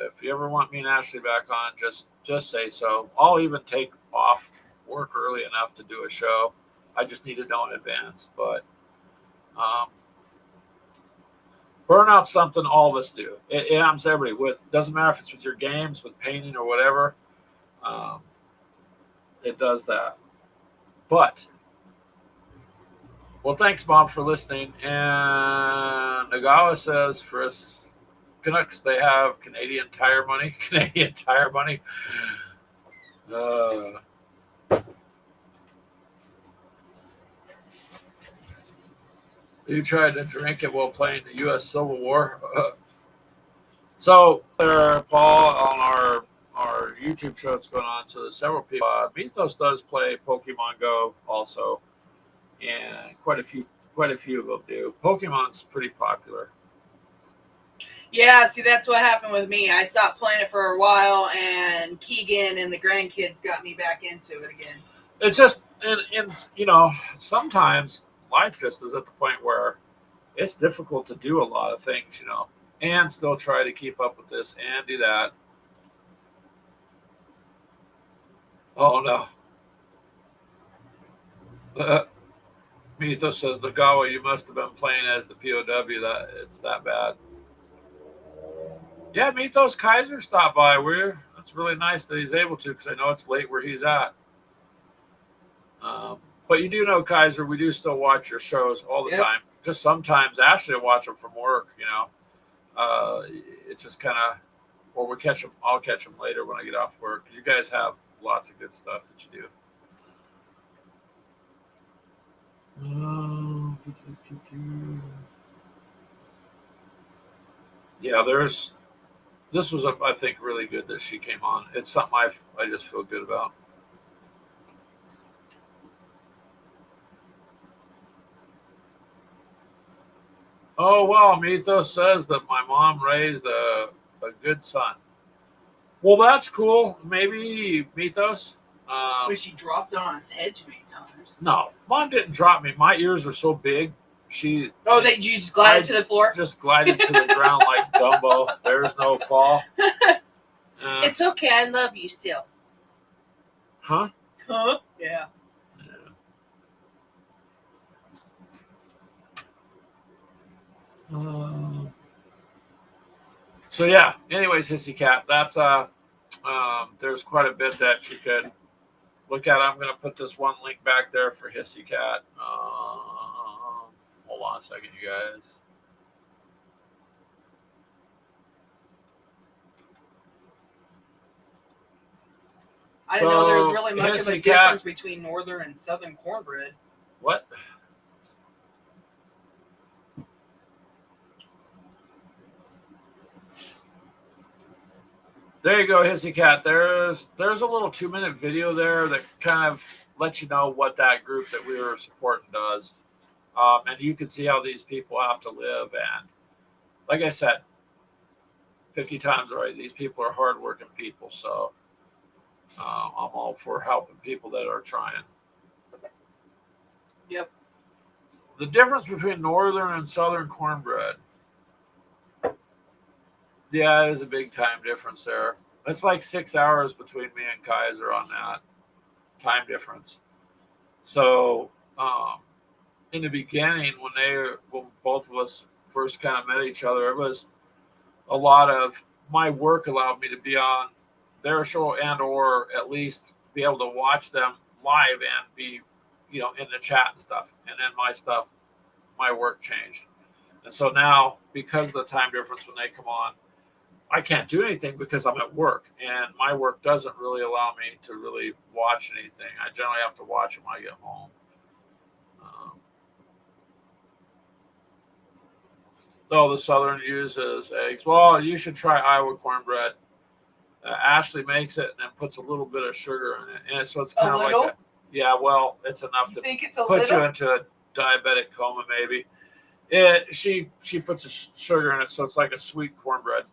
if you ever want me and Ashley back on, just say so. I'll even take off work early enough to do a show. I just need to know in advance. But burnout's something all of us do. It happens to everybody. Doesn't matter if it's with your games, with painting, or whatever. It does that. But well, thanks, Mom, for listening. And Nagawa says for us Canucks, they have Canadian Tire money. Canadian Tire money. You tried to drink it while playing the U.S. Civil War. So there, Paul, on our YouTube show that's going on. So there's several people. Mythos does play Pokemon Go also, and quite a few of them do. Pokemon's pretty popular. Yeah, see, that's what happened with me. I stopped playing it for a while, and Keegan and the grandkids got me back into it again. It's just, and you know, sometimes life just is at the point where it's difficult to do a lot of things, you know, and still try to keep up with this and do that. Oh no. Mythos says, Nagawa, you must have been playing as the POW. That it's that bad. Yeah, Mythos Kaiser stopped by. That's really nice that he's able to, because I know it's late where he's at. But you do know, Kaiser, we do still watch your shows all the time. Just sometimes Ashley will watch them from work, you know. It's just kind of, or I'll catch them later when I get off work, because you guys have lots of good stuff that you do. Yeah, this was, I think, really good that she came on. It's something I just feel good about. Oh, well, Mythos says that my mom raised a good son. Well, that's cool. Maybe, Mythos. But she dropped on his head too many times. No, Mom didn't drop me. My ears are so big. You just glided to the floor? Just glided to the ground like Dumbo. There's no fall. It's okay. I love you still. Huh? Huh? Yeah. So yeah. Anyways, Hissy Cat, that's there's quite a bit that you could look at. I'm gonna put this one link back there for Hissy Cat. Hold on a second, you guys. I didn't know there was really much of a difference between northern and southern cornbread. What? There you go, Hissy Cat. There's a little 2-minute video there that kind of lets you know what that group that we were supporting does. And you can see how these people have to live. And like I said, 50 times already, these people are hardworking people. So I'm all for helping people that are trying. Yep. The difference between northern and southern cornbread. Yeah, there's a big time difference there. It's like 6 hours between me and Kaiser on that time difference. So in the beginning, when both of us first kind of met each other, it was a lot of my work allowed me to be on their show and or at least be able to watch them live and be, you know, in the chat and stuff. And then my work changed. And so now, because of the time difference when they come on, I can't do anything because I'm at work, and my work doesn't really allow me to really watch anything. I generally have to watch when I get home. though the Southern uses eggs. Well, you should try Iowa cornbread. Ashley makes it and then puts a little bit of sugar in it, and so it's kind of like a, yeah. Well, it's enough You to think it's a put little? you into a diabetic coma, maybe. She puts sugar in it, so it's like a sweet cornbread.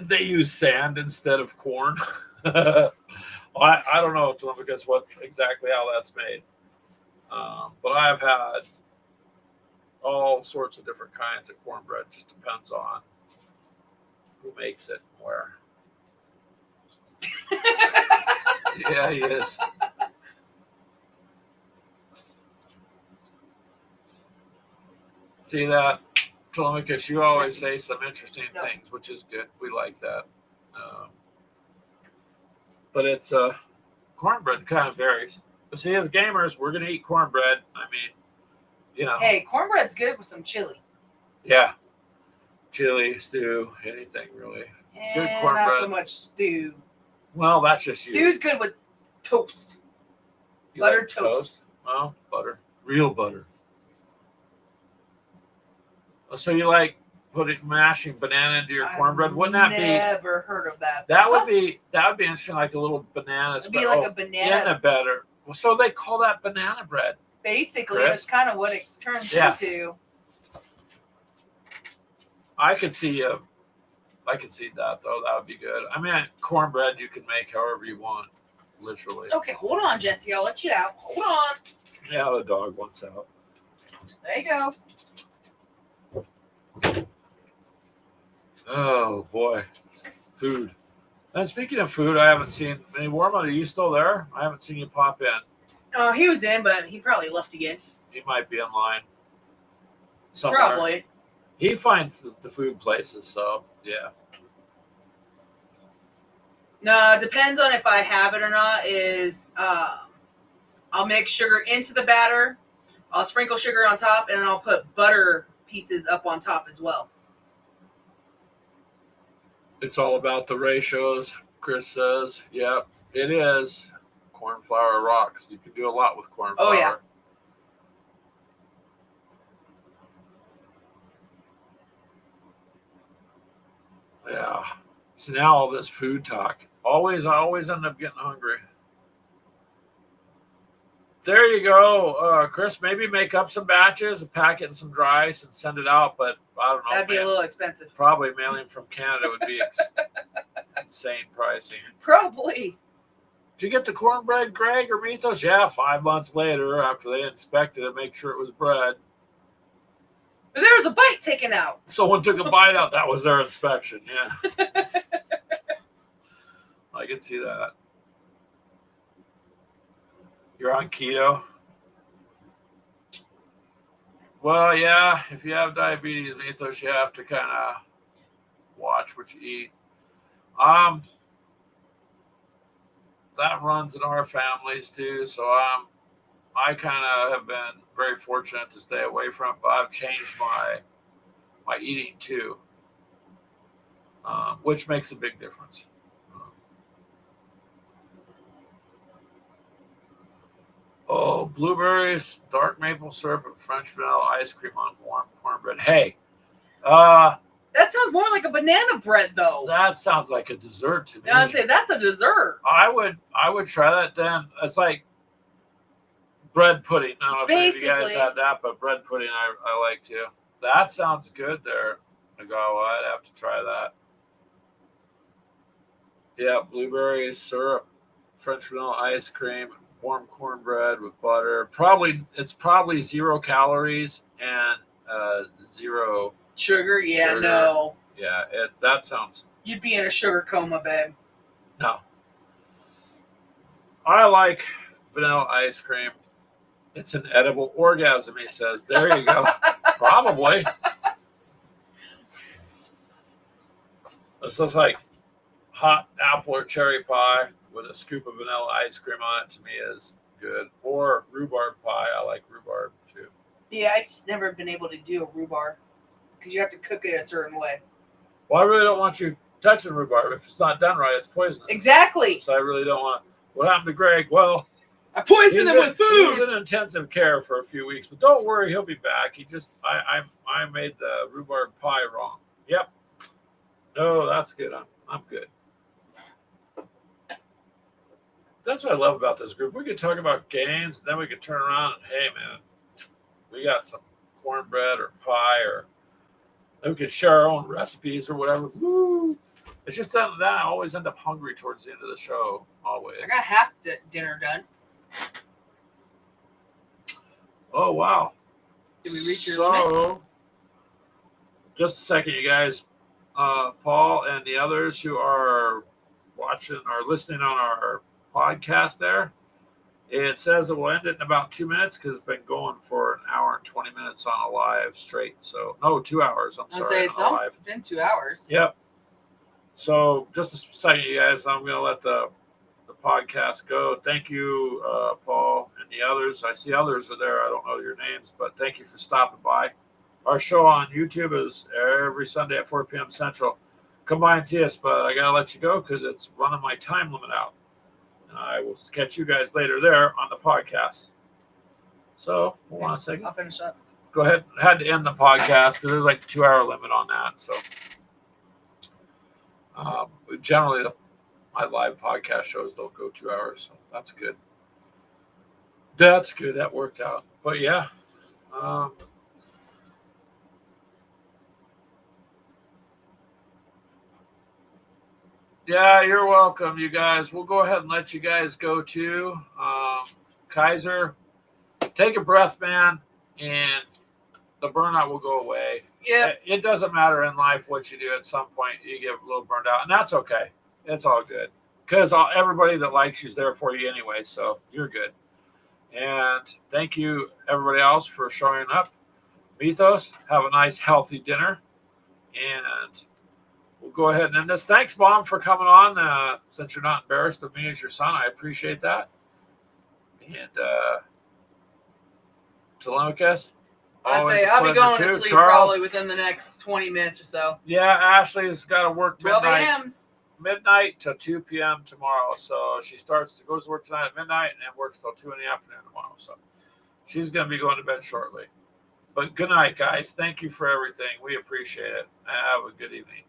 They use sand instead of corn. Well, I don't know, because what exactly how that's made. But I've had all sorts of different kinds of cornbread. Just depends on who makes it and where. Yeah, he is. See that, Telemachus? You always say some interesting things, which is good. We like that. But it's cornbread kind of varies. But see, as gamers, we're gonna eat cornbread. I mean, you know. Hey, cornbread's good with some chili. Yeah. Chili, stew, anything really. Good cornbread. Not so much stew. Well, that's just Stew's good with toast. You Buttered like toast. Well, butter. Real butter. So you like mashing banana into your cornbread? Wouldn't that be? Never heard of that. That would be interesting, like a little banana. It'd be like a banana. In a better. Well, so they call that banana bread. Basically, Chris? that's kind of what it turns into. I could see that though. That would be good. I mean, cornbread you can make however you want, literally. Okay, hold on, Jesse. I'll let you out. Hold on. Yeah, the dog wants out. There you go. Oh boy, food. And speaking of food, I haven't seen any Warmont. Are you still there? I haven't seen you pop in. Oh, he was in, but he probably left again. He might be online somewhere. Probably. He finds the food places, so yeah. No, it depends on if I have it or not. I'll mix sugar into the batter. I'll sprinkle sugar on top, and then I'll put butter pieces up on top as well. It's all about the ratios, Chris says. Yep, it is. Corn flour rocks. You can do a lot with corn flour. Oh, yeah. Yeah. So now all this food talk. I always end up getting hungry. There you go, Chris. Maybe make up some batches, pack it in some dry ice, and send it out. But I don't know. That'd be a little expensive. Probably mailing from Canada would be insane pricing. Probably. Did you get the cornbread, Greg or Mythos? Yeah, 5 months later after they inspected it, make sure it was bread. But there was a bite taken out. Someone took a bite out. That was their inspection. Yeah. I can see that. You're on keto? Well, yeah. If you have diabetes, Mythos, you have to kind of watch what you eat. That runs in our families too. So I kind of have been very fortunate to stay away from it, but I've changed my eating too, which makes a big difference. Oh, blueberries, dark maple syrup, and French vanilla ice cream on warm cornbread. Hey, that sounds more like a banana bread, though. That sounds like a dessert to me. I'd say that's a dessert. I would try that then. It's like bread pudding. I don't know if any of you guys had that, but bread pudding I like too. That sounds good there. I'd have to try that. Yeah, blueberries, syrup, French vanilla ice cream, warm cornbread with butter. It's probably 0 calories and 0 sugar. Yeah, sugar. No. Yeah, that sounds. You'd be in a sugar coma, babe. No. I like vanilla ice cream. It's an edible orgasm, he says. There you go. Probably. This looks like hot apple or cherry pie with a scoop of vanilla ice cream on it. To me is good. Or rhubarb pie. I like rhubarb too. Yeah, I just never been able to do a rhubarb because you have to cook it a certain way. Well, I really don't want you touching rhubarb. If it's not done right, it's poisonous. Exactly. So I really don't want. What happened to Greg? Well, I poisoned him with He was food. in intensive care for a few weeks, but don't worry, he'll be back. He just, I made the rhubarb pie wrong. Yep. No, that's good. I'm good. That's what I love about this group. We could talk about games, then we could turn around and, hey, man, we got some cornbread or pie, or then we could share our own recipes or whatever. Woo! It's just that I always end up hungry towards the end of the show. Always. I got half dinner done. Oh, wow. Did we reach your limit? Just a second, you guys. Paul and the others who are watching or listening on our podcast there, it says it will end it in about 2 minutes because it's been going for an hour and 20 minutes on a live straight. So, no, 2 hours. I'm sorry. It's been 2 hours. Yep. So, just a second, you guys. I'm going to let the podcast go. Thank you, Paul and the others. I see others are there. I don't know your names, but thank you for stopping by. Our show on YouTube is every Sunday at 4 p.m. Central. Come by and see us, but I got to let you go because it's running my time limit out. And I will catch you guys later there on the podcast. So, hold on a second. I'll finish up. Go ahead. I had to end the podcast because there's like a 2 hour limit on that. So, generally, my live podcast shows don't go 2 hours. So, that's good. That's good. That worked out. But yeah. Yeah, you're welcome, you guys. We'll go ahead and let you guys go too. Kaiser, take a breath, man, and the burnout will go away. Yeah. It doesn't matter in life what you do. At some point, you get a little burned out, and that's okay. It's all good because everybody that likes you is there for you anyway, so you're good. And thank you, everybody else, for showing up. Mythos, have a nice, healthy dinner, and we'll go ahead and end this. Thanks, Mom, for coming on. Since you're not embarrassed of me as your son, I appreciate that. And Telemachus, I'd always say a I'll be pleasure going to too. sleep Charles, probably within the next 20 minutes or so. yeah, Ashley's got to work 12 midnight to 2 p.m. tomorrow. So she goes to work tonight at midnight and then works till 2 in the afternoon tomorrow. So she's going to be going to bed shortly. But good night, guys. Thank you for everything. We appreciate it. Have a good evening.